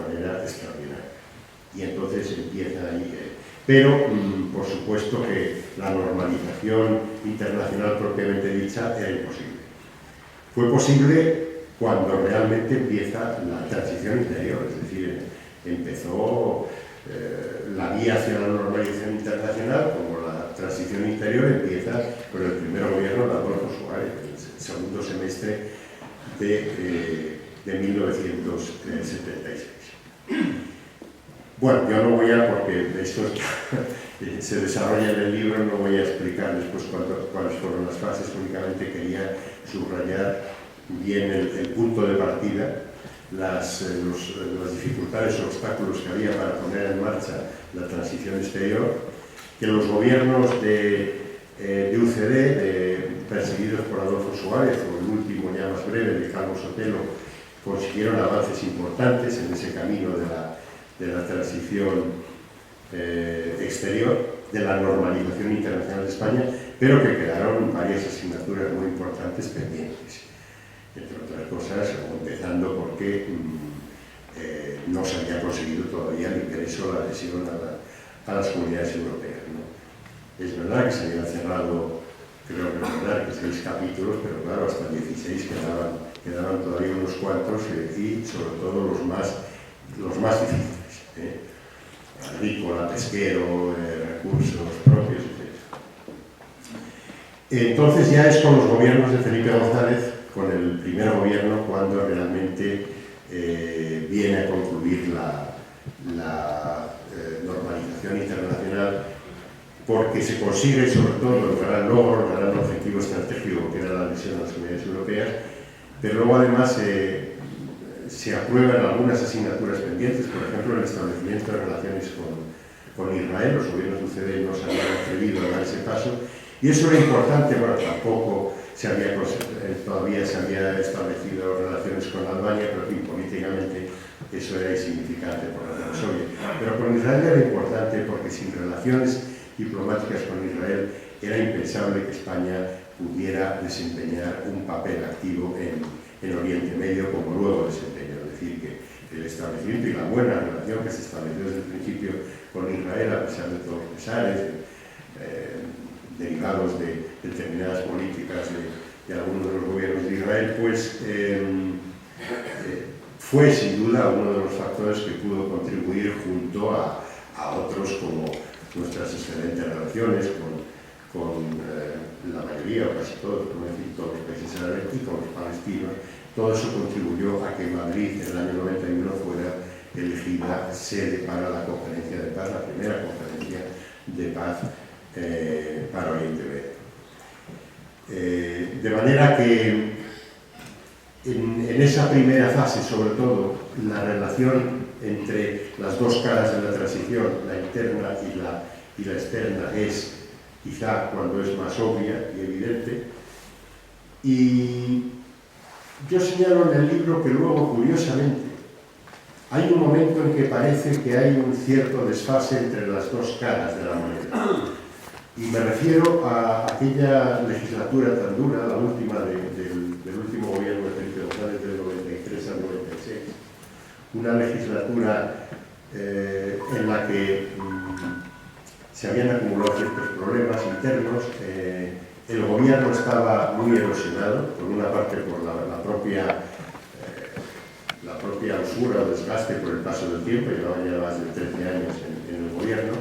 Speaker 4: manera extraordinaria. Y entonces empieza ahí. Pero, por supuesto que la normalización internacional propiamente dicha era imposible. Fue posible cuando realmente empieza la transición interior, es decir, empezó la vía hacia la normalización internacional, como la transición interior empieza con el primer gobierno de Adolfo Suárez, el segundo semestre de 1976. Bueno, yo no voy porque esto se desarrolla en el libro, no voy a explicar después cuáles fueron las fases, únicamente quería subrayar bien el punto de partida, las dificultades o obstáculos que había para poner en marcha la transición exterior, que los gobiernos de de UCD, perseguidos por Adolfo Suárez, o el último ya más breve de Calvo Sotelo, consiguieron avances importantes en ese camino de la transición exterior, de la normalización internacional de España, pero que quedaron varias asignaturas muy importantes pendientes, entre otras cosas, empezando porque no se había conseguido todavía el ingreso, la adhesión a las comunidades europeas, ¿no? Es verdad que se habían cerrado, creo recordar que 6 capítulos, pero claro, hasta 16 quedaban todavía unos cuantos, y sobre todo los más difíciles, agrícola, pesquero, recursos propios, etc. Entonces ya es con los gobiernos de Felipe González, con el primer gobierno, cuando realmente viene a concluir la normalización internacional, porque se consigue sobre todo el gran logro, el gran objetivo estratégico que era la adhesión a las comunidades europeas, pero luego además se aprueban algunas asignaturas pendientes, por ejemplo el establecimiento de relaciones con Israel. Los gobiernos de UCD no se habían atrevido a dar ese paso, y eso era importante. Bueno, tampoco todavía se había establecido relaciones con Albania, pero políticamente eso era insignificante por la Unión Soviética. Pero con Israel era importante, porque sin relaciones diplomáticas con Israel era impensable que España pudiera desempeñar un papel activo en Oriente Medio, como luego desempeñó. Es decir, que el establecimiento y la buena relación que se estableció desde el principio con Israel, a pesar de todos los pesares derivados de determinadas políticas de algunos de los gobiernos de Israel, pues fue sin duda uno de los factores que pudo contribuir, junto a otros, como nuestras excelentes relaciones con la mayoría, o casi todos, por no decir todos los países árabes, y con los palestinos. Todo eso contribuyó a que Madrid, en el año 91, fuera elegida sede para la Conferencia de Paz, la primera conferencia de paz para Oriente Medio. De manera que en esa primera fase, sobre todo, la relación entre las dos caras de la transición, la interna y la externa, es quizá cuando es más obvia y evidente. Y yo señalo en el libro que luego, curiosamente, hay un momento en que parece que hay un cierto desfase entre las dos caras de la moneda. Y me refiero a aquella legislatura tan dura, la última del último gobierno de Felipe González, del 93 al 96. Una legislatura en la que se habían acumulado ciertos problemas internos. El gobierno estaba muy erosionado, por una parte por la propia usura o desgaste por el paso del tiempo. Llevaban ya más de 13 años en el gobierno.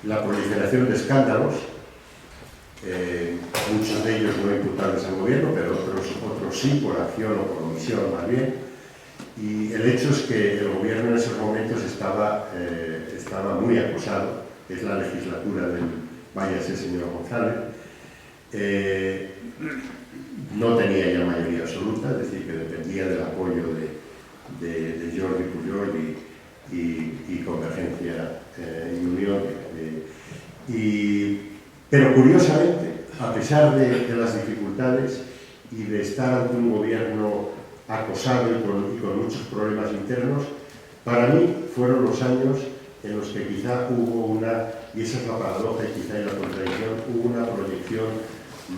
Speaker 4: La proliferación de escándalos, muchos de ellos no imputables al gobierno, pero otros sí, por acción o por omisión más bien. Y el hecho es que el gobierno en esos momentos estaba muy acosado. Es la legislatura del váyase señor González. No tenía ya mayoría absoluta, es decir, que dependía del apoyo de Jordi Pujol y Convergencia y Unión. Pero curiosamente, a pesar de las dificultades y de estar ante un gobierno acosado y con muchos problemas internos, para mí fueron los años en los que quizá hubo y esa es la paradoja y quizá en la contradicción, hubo una proyección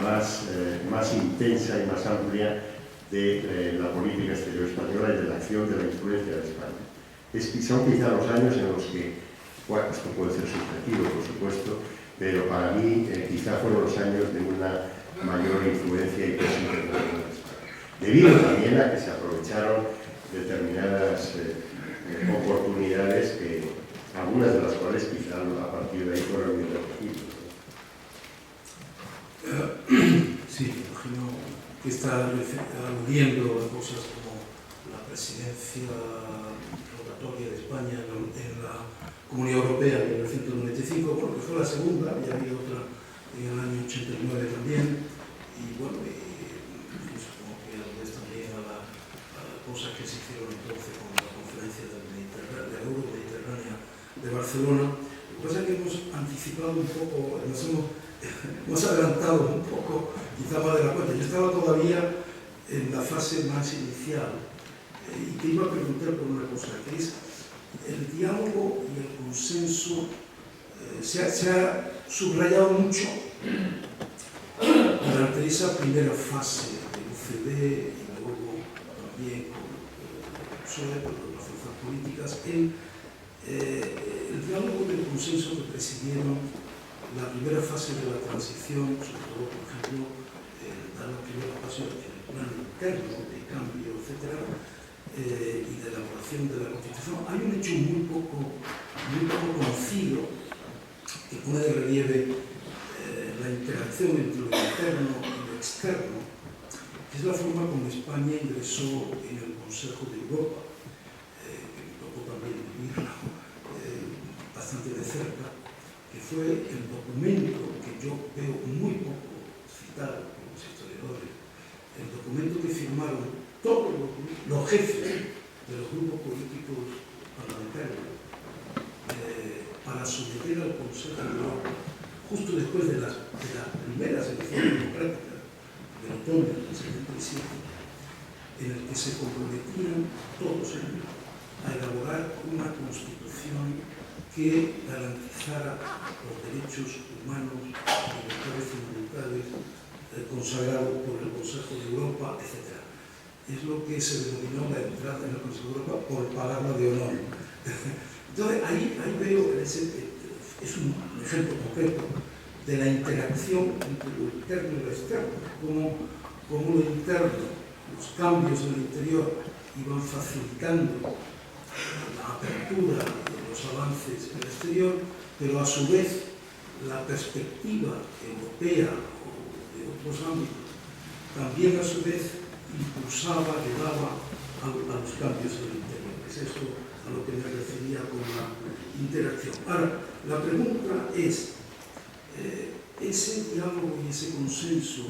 Speaker 4: más intensa y más amplia de la política exterior española y de la acción, de la influencia de España. Son quizá los años en los que, bueno, esto puede ser subjetivo, por supuesto, pero para mí quizá fueron los años de una mayor influencia y peso internacional de España. Debido también a que se aprovecharon determinadas oportunidades, algunas de las cuales quizá a partir de ahí fueron irreversibles.
Speaker 3: Sí, me imagino que está aludiendo a cosas como la presidencia rotatoria de España en la Comunidad Europea en 1995, bueno, que fue la segunda, ya había otra en el año 89 también, y bueno, supongo que aludes también a cosas que se hicieron entonces con la conferencia de la Euro-Mediterránea de Barcelona. Lo que pasa es que hemos anticipado un poco, hemos adelantado un poco, quizá más de la cuenta. Yo estaba todavía en la fase más inicial y te iba a preguntar por una cosa, que es el diálogo y el consenso. Se ha subrayado mucho durante esa primera fase del UCD y luego también con el PSOE, con las fuerzas políticas, el diálogo y el consenso que presidieron la primera fase de la transición, sobre todo, por ejemplo, dar la primera fase en el plano interno de cambio, etcétera, y de elaboración de la Constitución. Hay un hecho muy poco conocido que pone de relieve la interacción entre lo interno y lo externo, que es la forma como España ingresó en el Consejo de Europa, que me tocó también vivirlo bastante de cerca, que fue el documento que yo veo muy poco citado por los historiadores, el documento que firmaron todos los jefes de los grupos políticos parlamentarios para someter al Consejo de Europa, justo después de las primeras elecciones democráticas del otoño del 77, en el que se comprometían todos ellos a elaborar una constitución que garantizara los derechos humanos, libertades fundamentales, consagrados por el Consejo de Europa, etc. Es lo que se denominó la entrada en el Consejo de Europa por palabra de honor. Entonces, ahí veo, es un ejemplo concreto de la interacción entre lo interno y lo externo, cómo lo interno, los cambios en el interior iban facilitando la apertura de los avances en el exterior, pero a su vez la perspectiva europea o de otros ámbitos también a su vez impulsaba, llevaba a los cambios en el interior. Es esto a lo que me refería con la interacción. Ahora, la pregunta es, ese diálogo y ese consenso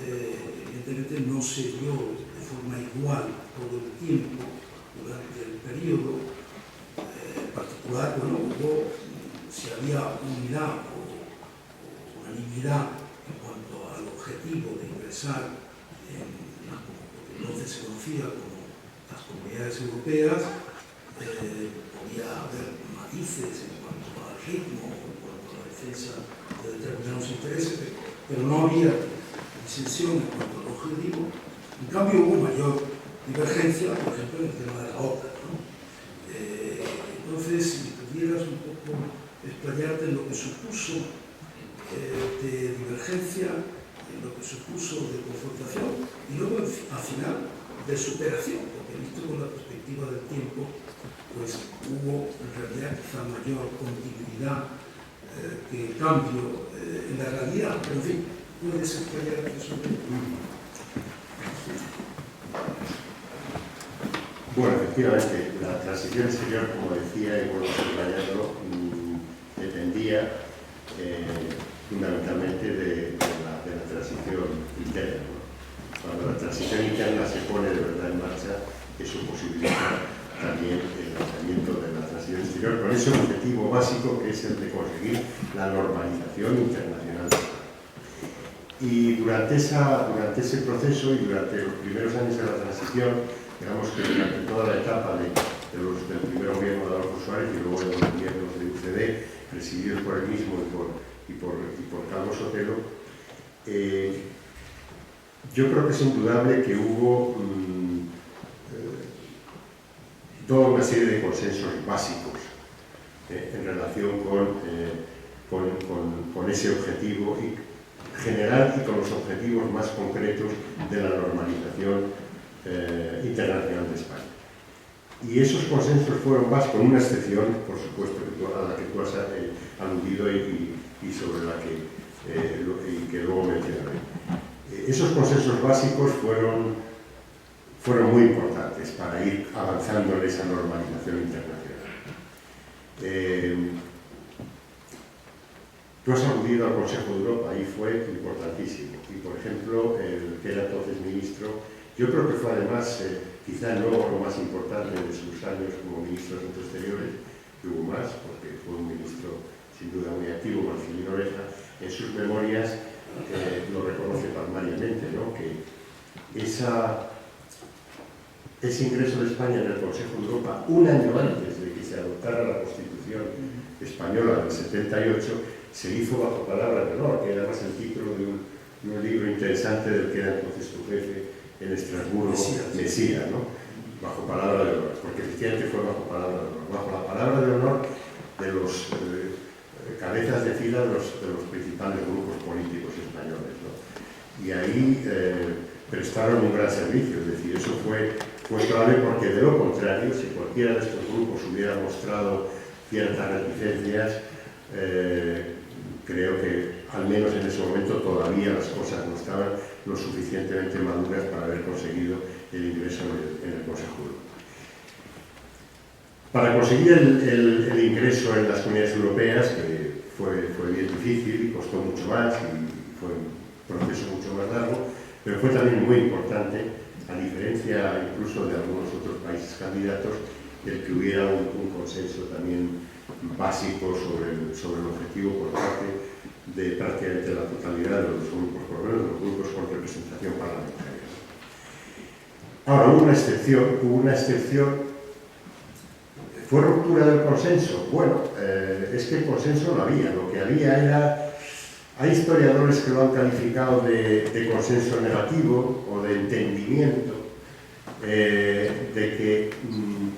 Speaker 3: evidentemente no se dio de forma igual todo el tiempo durante el periodo. En particular, bueno, hubo, si había unidad o unanimidad en cuanto al objetivo de ingresar en lo que entonces se conocía como las comunidades europeas, podía haber matices en cuanto al ritmo, en cuanto a la defensa de determinados intereses, pero no había disensión en cuanto al objetivo. En cambio, hubo mayor divergencia, por ejemplo, en el tema de la OTAN, ¿no? Entonces, si pudieras un poco explayarte en lo que supuso de divergencia, en lo que supuso de confrontación y luego, al final, de superación, porque visto con la perspectiva del tiempo, pues hubo en realidad quizá mayor continuidad que cambio en la realidad. Pero en fin, puedes explayarte sobre ello.
Speaker 4: Bueno, efectivamente, la transición exterior, como decía, y vuelvo a subrayarlo, dependía fundamentalmente de la transición interna, ¿no? Cuando la transición interna se pone de verdad en marcha, eso posibilita también el lanzamiento de la transición exterior con ese objetivo básico que es el de conseguir la normalización internacional. Y durante ese proceso y durante los primeros años de la transición, digamos que durante toda la etapa del primer gobierno de Adolfo Suárez y luego de los gobiernos de UCD, presididos por él mismo y por Carlos Sotelo, yo creo que es indudable que hubo toda una serie de consensos básicos en relación con ese objetivo general y con los objetivos más concretos de la normalización internacional de España. Y esos consensos fueron básicos, con una excepción, por supuesto, a la que tú has aludido y sobre la que luego mencionaré. Esos consensos básicos fueron muy importantes para ir avanzando en esa normalización internacional. Tú has aludido al Consejo de Europa y fue importantísimo. Y, por ejemplo, el que era entonces ministro, yo creo que fue además, quizá no lo más importante de sus años como ministro de Asuntos Exteriores, que hubo más, porque fue un ministro sin duda muy activo, Marcelino Oreja, en sus memorias lo reconoce palmariamente, ¿no? Que ese ingreso de España en el Consejo de Europa, un año antes de que se adoptara la Constitución española del 78, se hizo bajo palabra de honor, que era más el título de un libro interesante del que era entonces tu jefe en Estrasburgo, Mesías, ¿no? Bajo palabra de honor, porque efectivamente fue bajo palabra de honor, bajo la palabra de honor de los cabezas de fila de los principales grupos políticos españoles, ¿no? Y ahí prestaron un gran servicio, es decir, eso fue clave, porque de lo contrario, si cualquiera de estos grupos hubiera mostrado ciertas reticencias, creo que al menos en ese momento todavía las cosas no estaban lo suficientemente maduras para haber conseguido el ingreso en el Consejo Europeo. Para conseguir el ingreso en las comunidades europeas, que fue bien difícil y costó mucho más y fue un proceso mucho más largo, pero fue también muy importante, a diferencia incluso de algunos otros países candidatos, el que hubiera un consenso también básico sobre el objetivo por parte de prácticamente la totalidad de los grupos, por lo menos de los grupos con representación parlamentaria. Ahora, hubo una excepción. ¿Fue ruptura del consenso? Bueno, es que el consenso no había. Lo que había era... Hay historiadores que lo han calificado de consenso negativo o de entendimiento, de que,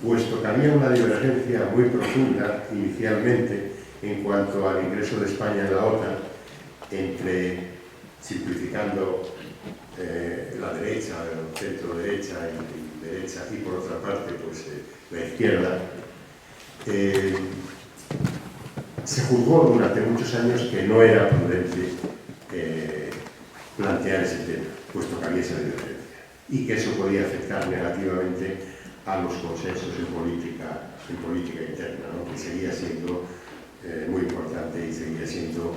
Speaker 4: puesto que había una divergencia muy profunda inicialmente en cuanto al ingreso de España en la OTAN, entre, simplificando, la derecha, el centro-derecha y derecha, y por otra parte, pues, la izquierda, se juzgó durante muchos años que no era prudente plantear ese tema, puesto que había esa divergencia, y que eso podía afectar negativamente a los consensos en política interna, ¿no? Que seguía siendo muy importante y seguía siendo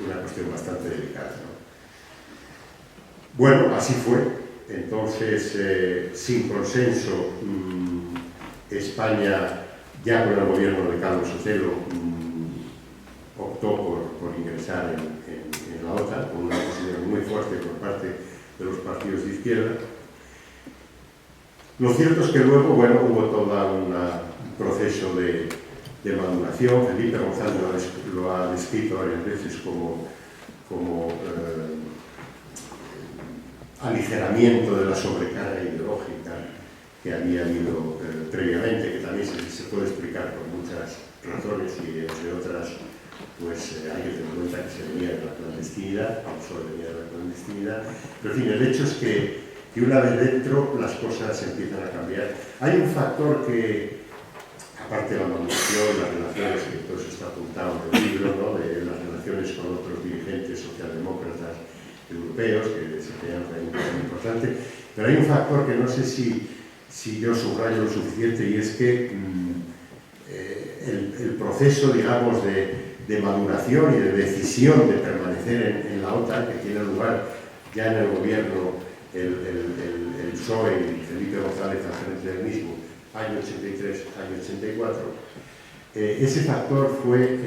Speaker 4: una cuestión bastante delicada, ¿no? Bueno, así fue. Entonces, sin consenso, España, ya con el gobierno de Carlos Sotelo, optó por ingresar en la OTAN, con una posición muy fuerte por parte de los partidos de izquierda. Lo cierto es que luego, bueno, hubo todo un proceso de maduración. Felipe González lo ha descrito varias veces como aligeramiento de la sobrecarga ideológica que había habido previamente, que también se puede explicar por muchas razones, y entre otras, pues hay que tener en cuenta que se venía de la clandestinidad, no solo venía de la clandestinidad, pero en fin, el hecho es que una vez dentro las cosas empiezan a cambiar. Hay un factor que, aparte de la maduración, las relaciones, que todo eso está apuntado en el libro, ¿no? De las relaciones con otros dirigentes socialdemócratas europeos, que desempeñan un papel importante, pero hay un factor que no sé si yo subrayo lo suficiente, y es que el proceso, digamos, de maduración y de decisión de permanecer en la OTAN, que tiene lugar ya en el gobierno, el PSOE y Felipe González al frente del mismo, año 83, año 84, ese factor fue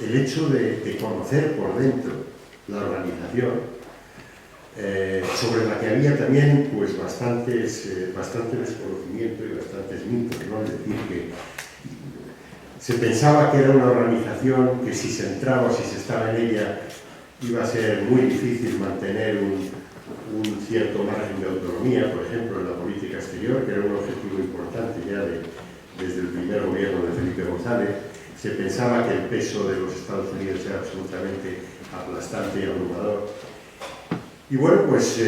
Speaker 4: el hecho de conocer por dentro la organización, sobre la que había también, pues, bastante desconocimiento y bastantes mitos, ¿no? Es decir, que se pensaba que era una organización que, si se entraba o si se estaba en ella, iba a ser muy difícil mantener un cierto margen de autonomía, por ejemplo, en la política exterior, que era un objetivo importante ya desde el primer gobierno de Felipe González. Se pensaba que el peso de los Estados Unidos era absolutamente aplastante y abrumador. Y bueno, pues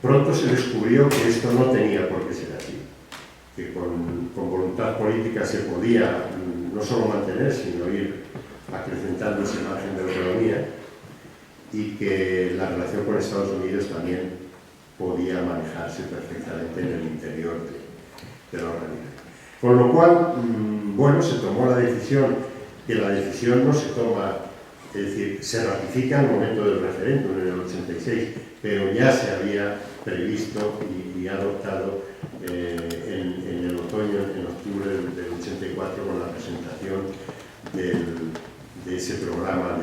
Speaker 4: pronto se descubrió que esto no tenía por qué ser así, que con voluntad política se podía no solo mantener, sino ir acrecentando ese margen de autonomía, y que la relación con Estados Unidos también podía manejarse perfectamente en el interior de la organización. Con lo cual, bueno, se tomó la decisión, que la decisión no se toma Es decir, se ratifica en el momento del referéndum, en el 86, pero ya se había previsto y adoptado en el otoño, en octubre del 84, con la presentación de ese programa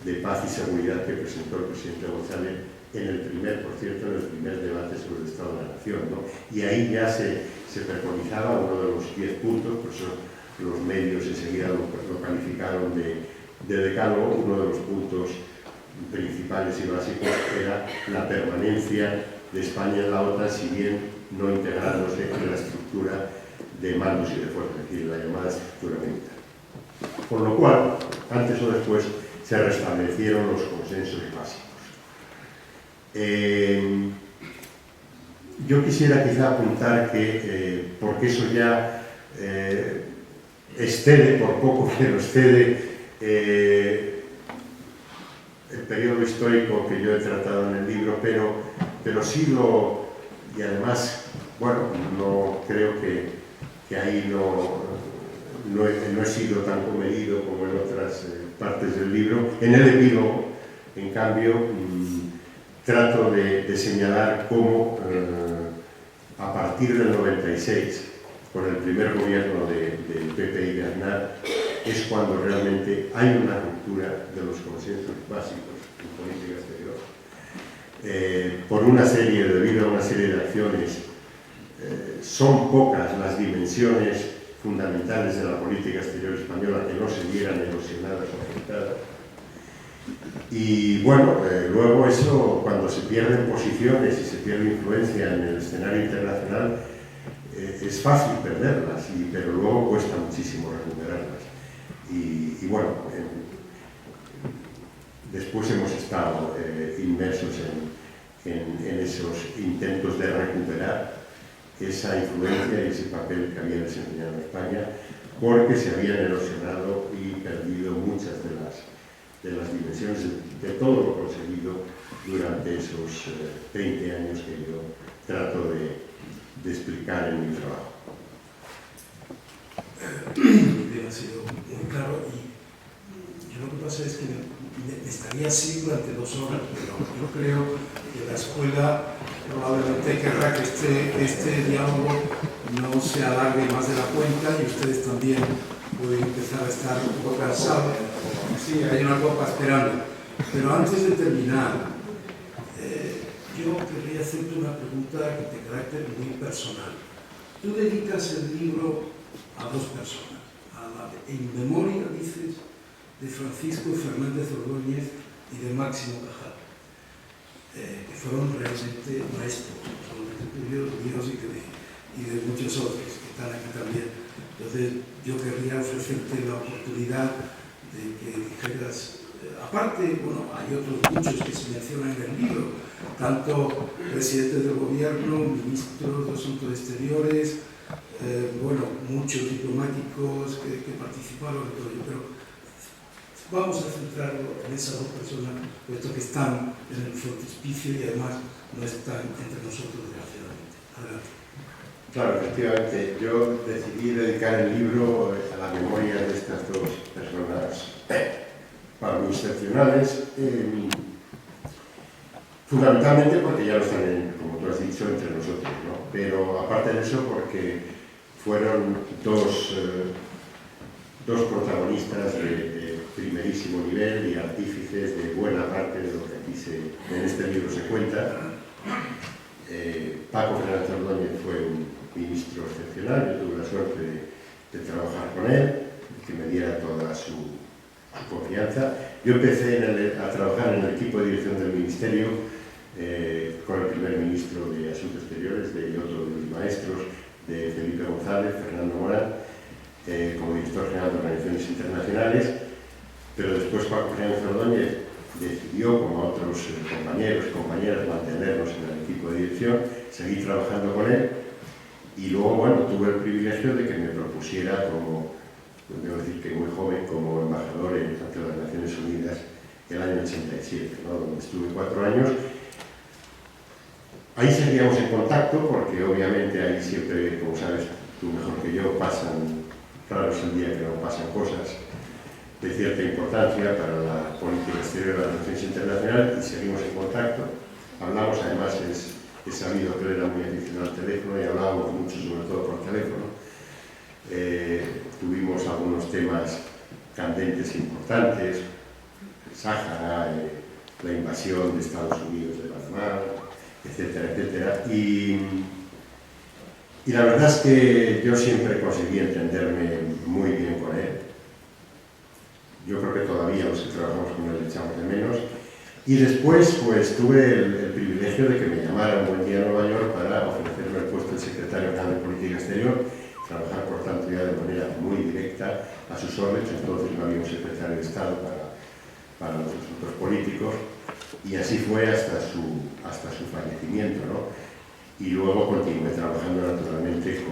Speaker 4: de paz y seguridad que presentó el presidente González en el primer debate sobre el Estado de la Nación, ¿no? Y ahí ya se preconizaba uno de los 10 puntos, por eso los medios enseguida lo calificaron de decálogo. Uno de los puntos principales y básicos era la permanencia de España en la OTAN, si bien no integrándose en la estructura de mandos y de fuerzas, es decir, la llamada estructura militar. Por lo cual, antes o después, se restablecieron los consensos básicos. Yo quisiera quizá apuntar que, porque eso ya excede, por poco que lo excede, el periodo histórico que yo he tratado en el libro, pero sí y además, bueno, no creo que ahí no he sido tan comedido como en otras partes del libro. En el epílogo, en cambio, trato de señalar cómo a partir del 96, con el primer gobierno del PP y de Aznar, es cuando realmente hay una ruptura de los consensos básicos en política exterior. Debido a una serie de acciones, son pocas las dimensiones fundamentales de la política exterior española que no se vieran erosionadas o afectadas. Y bueno, luego eso, cuando se pierden posiciones y se pierde influencia en el escenario internacional, es fácil perderlas, pero luego cuesta muchísimo recuperarlas. Y bueno, después hemos estado inmersos en esos intentos de recuperar esa influencia y ese papel que había desempeñado España, porque se habían erosionado y perdido muchas de las dimensiones de todo lo conseguido durante esos 20 años que yo trato de explicar en mi trabajo.
Speaker 3: Ha sido muy claro, y yo lo que pasa es que me estaría así durante 2 horas, pero yo creo que la escuela probablemente querrá que este diálogo no se alargue más de la cuenta, y ustedes también pueden empezar a estar un poco cansados. Sí, hay una copa esperando. Pero antes de terminar, yo querría hacerte una pregunta de carácter muy personal. Tú dedicas el libro a 2 personas. En memoria, dices, de Francisco Fernández Ordóñez y de Máximo Cajal, que fueron realmente maestros, no solamente tuyos, míos y de muchos otros que están aquí también. Entonces, yo querría ofrecerte la oportunidad de que dijeras, aparte, bueno, hay otros muchos que se mencionan en el libro, tanto presidentes del gobierno, ministros de Asuntos Exteriores, bueno, muchos diplomáticos que participaron en todo ello, pero vamos a centrarlo en esas 2 personas, puesto que están en el frontispicio y además no están entre nosotros, desgraciadamente. Adelante.
Speaker 4: Claro, efectivamente, yo decidí dedicar el libro a la memoria de estas 2 personas para mí excepcionales, fundamentalmente porque ya lo están, como tú has dicho, entre nosotros, ¿no? Pero aparte de eso, porque fueron dos protagonistas de primerísimo nivel y artífices de buena parte de lo que aquí en este libro se cuenta. Paco Fernández Ordóñez fue un ministro excepcional. Yo tuve la suerte de trabajar con él, que me diera toda su confianza. Yo empecé a trabajar en el equipo de dirección del ministerio con el primer ministro de Asuntos Exteriores, y otro de mis maestros, de Felipe González, Fernando Morán, como director general de Organizaciones Internacionales, pero después Paco Fernández Ordóñez decidió, como otros compañeros y compañeras, mantenernos en el equipo de dirección, seguir trabajando con él, y luego, bueno, tuve el privilegio de que me propusiera, debo decir que muy joven, como embajador ante las Naciones Unidas el año 87, ¿no? Donde estuve 4 años. Ahí seguíamos en contacto, porque obviamente ahí siempre, como sabes tú mejor que yo, raro es el día que no pasan cosas. de cierta importancia para la política exterior de las relaciones internacionales y seguimos en contacto. Hablamos, además, he sabido que él era muy aficionado al teléfono y hablábamos mucho, sobre todo por teléfono. Tuvimos algunos temas candentes importantes, el Sáhara, la invasión de Estados Unidos de Panamá, etcétera, etcétera. Y la verdad es que yo siempre conseguí entenderme muy bien con él. Yo creo que todavía los que trabajamos con él le echamos de menos. Y después, pues, tuve el privilegio de que me llamara un buen día a Nueva York para ofrecerme el puesto de secretario general de Política Exterior, trabajar, por tanto, ya de manera muy directa a sus órdenes. Entonces no había un secretario de Estado para los asuntos políticos, y así fue hasta su fallecimiento, ¿no? Y luego continué trabajando, naturalmente,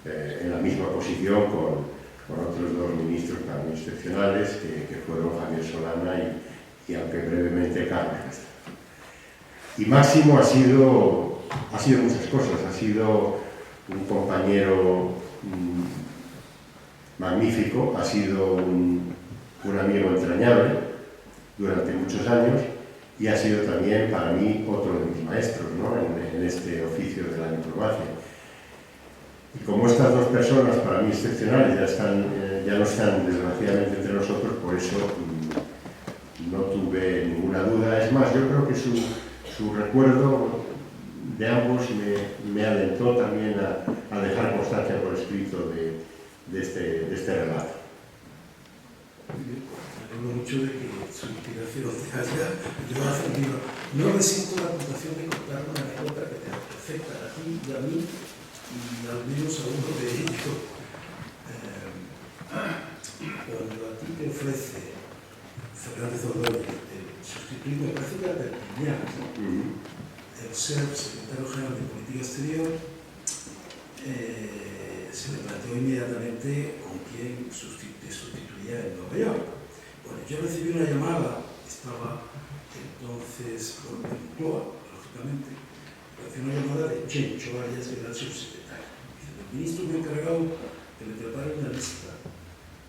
Speaker 4: en la misma posición con otros dos ministros para mí excepcionales, que fueron Javier Solana y aunque brevemente, Carlos Castro. Y Máximo ha sido muchas cosas. Ha sido un compañero magnífico, ha sido un amigo entrañable durante muchos años, y ha sido también para mí otro de mis maestros, ¿no?, en este oficio de la diplomacia. Y como estas dos personas, para mí excepcionales, ya no están desgraciadamente entre nosotros, por eso no tuve ninguna duda. Es más, yo creo que su recuerdo de ambos me alentó también a dejar constancia por escrito de este relato.
Speaker 3: Me alegro mucho de que su inspiración te haya ascendido. No resisto la tentación de contar una anécdota que te afecta a ti y a mí, y al menos a uno de ellos. Cuando a ti te ofrece Fernández Ordóñez sustituir, me parece que a Perpiñán, el ser secretario general de Política Exterior, se le planteó inmediatamente con quién te sustituiría en Nueva York. Bueno, yo recibí una llamada, estaba entonces por Moncloa, lógicamente, recibí una llamada de Chencho Arias, que era el subsecretario. Dice: el ministro me ha encargado que le prepare una lista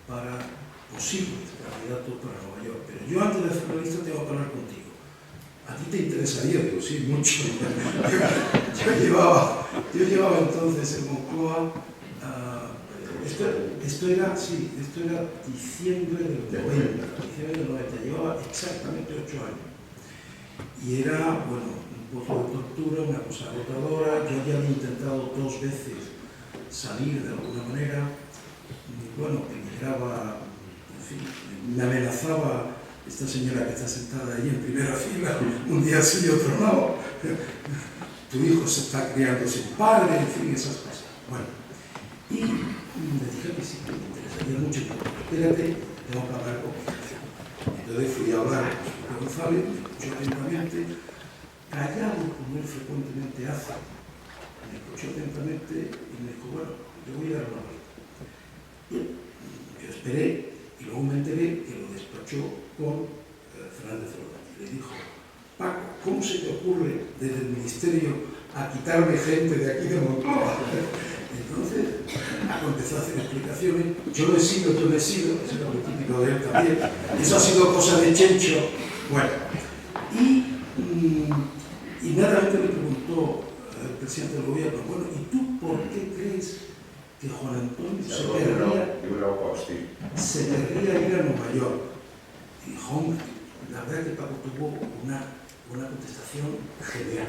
Speaker 3: para posibles candidatos para Nueva York, pero yo, antes de hacer la lista, tengo que hablar contigo. ¿A ti te interesaría? Digo, sí, mucho. Yo llevaba entonces en Moncloa, esto era diciembre del 90, llevaba exactamente 8 años. Y era, bueno, un poco de tortura, una cosa agotadora. Yo ya había intentado 2 veces salir de alguna manera. Bueno, peligraba, en fin, me amenazaba esta señora que está sentada ahí en primera fila, un día sí y otro no. Tu hijo se está criando sin padre, en fin, esas cosas. Bueno, y me dije que sí, que me interesaría mucho. Espérate, tengo que hablar con mi. Entonces fui a hablar con González, me escuchó atentamente, callado como él frecuentemente hace. Me escuchó atentamente y me dijo: bueno, yo voy a dar una vuelta. Bien, yo esperé y luego me enteré que lo despachó con Fernández Ordóñez. Le dijo: Paco, ¿cómo se te ocurre desde el ministerio a quitarme gente de aquí de Moncloa? Entonces empezó a hacer explicaciones. Yo lo he sido, eso era muy típico de él también. Eso ha sido cosa de Chencho. Bueno, y inmediatamente le preguntó al presidente del gobierno: bueno, ¿y tú por qué crees que Juan Antonio se querría ir a Nueva York? Y dijo: hombre, la verdad es que Paco tuvo una contestación genial.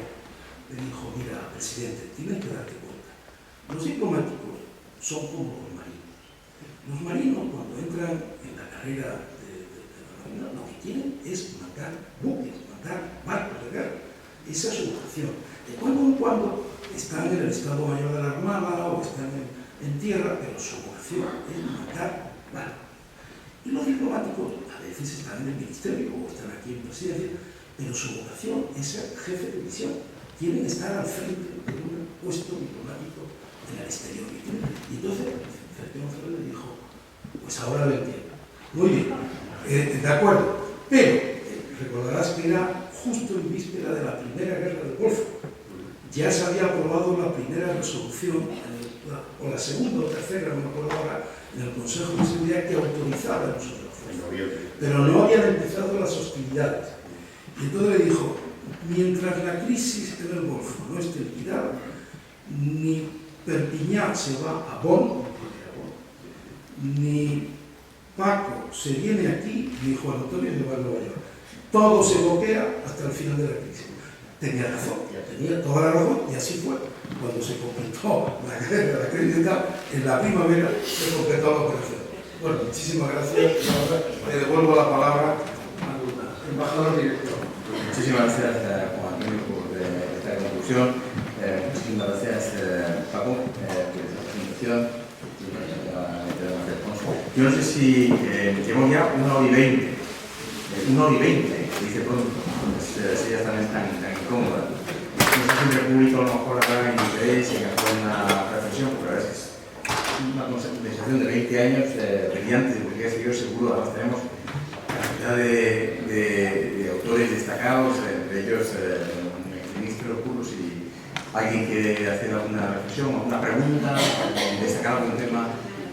Speaker 3: Le dijo: mira, presidente, tienes que darte cuenta, los diplomáticos son como los marinos. Los marinos, cuando entran en la carrera de la marina, lo que quieren es mandar buques, mandar barcos de guerra. Esa es su vocación. De cuando en cuando están en el Estado Mayor de la Armada o están en tierra, pero su vocación es mandar barcos. Y los diplomáticos a veces están en el ministerio o están aquí en presidencia, pero su vocación es ser jefe de misión. Quieren estar al frente de un puesto diplomático en el exterior. Y entonces Fernández le dijo: pues ahora lo entiendo. Muy bien, de acuerdo. Pero recordarás que era justo en víspera de la Primera Guerra del Golfo. Ya se había aprobado la primera resolución en el o la segunda o tercera, no me acuerdo ahora, en el Consejo de Seguridad que autorizaba el uso de la
Speaker 4: En
Speaker 3: fuerza.
Speaker 4: noviembre.
Speaker 3: Pero no habían empezado las hostilidades. Y entonces le dijo, mientras la crisis en el Golfo no esté liquidada, ni Perpiñán se va a Bonn, ni Paco se viene aquí, ni Juan Antonio se va a Nueva York. Todo se bloquea hasta el final de la crisis. Tenía razón, tenía toda la razón, y así fue. Cuando se completó la crisis, en la primavera se completó la operación. Bueno, muchísimas gracias. Y ahora le devuelvo la palabra al embajador director.
Speaker 1: Muchísimas gracias, Juan Antonio, por esta conclusión. Muchísimas gracias, Paco, por esta presentación. Yo no sé si llevamos ya 1 hora y 20. 1 hora y 20, dice pronto. Si ya están tan incómoda. No sé si el público a lo mejor habrá interés en hacer una reflexión, pero la verdad es que es una conversación de 20 años brillante, porque yo seguro, además tenemos cantidad de autores destacados, entre ellos el ministro Curros, y alguien quiere hacer alguna reflexión, alguna pregunta, destacar algún tema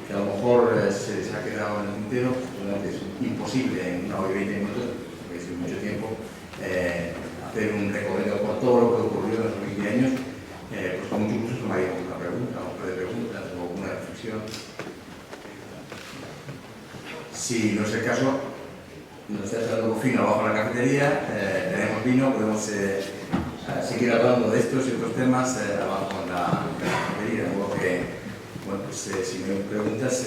Speaker 1: que a lo mejor se ha quedado en el tintero, pues, es imposible en 1 hora y 20 minutos, porque es mucho tiempo, hacer un recorrido por todo lo que ocurrió en los 20 años. Pues con mucho gusto tomaríamos una pregunta, o un par de preguntas, o alguna reflexión. Si no es el caso, nos está dando fino abajo en la cafetería, tenemos vino, podemos seguir hablando de estos y otros temas abajo en la cafetería. De modo que, bueno, pues si no hay preguntas,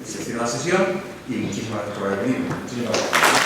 Speaker 1: se cierra la sesión y muchísimas gracias por haber venido. Muchísimas gracias.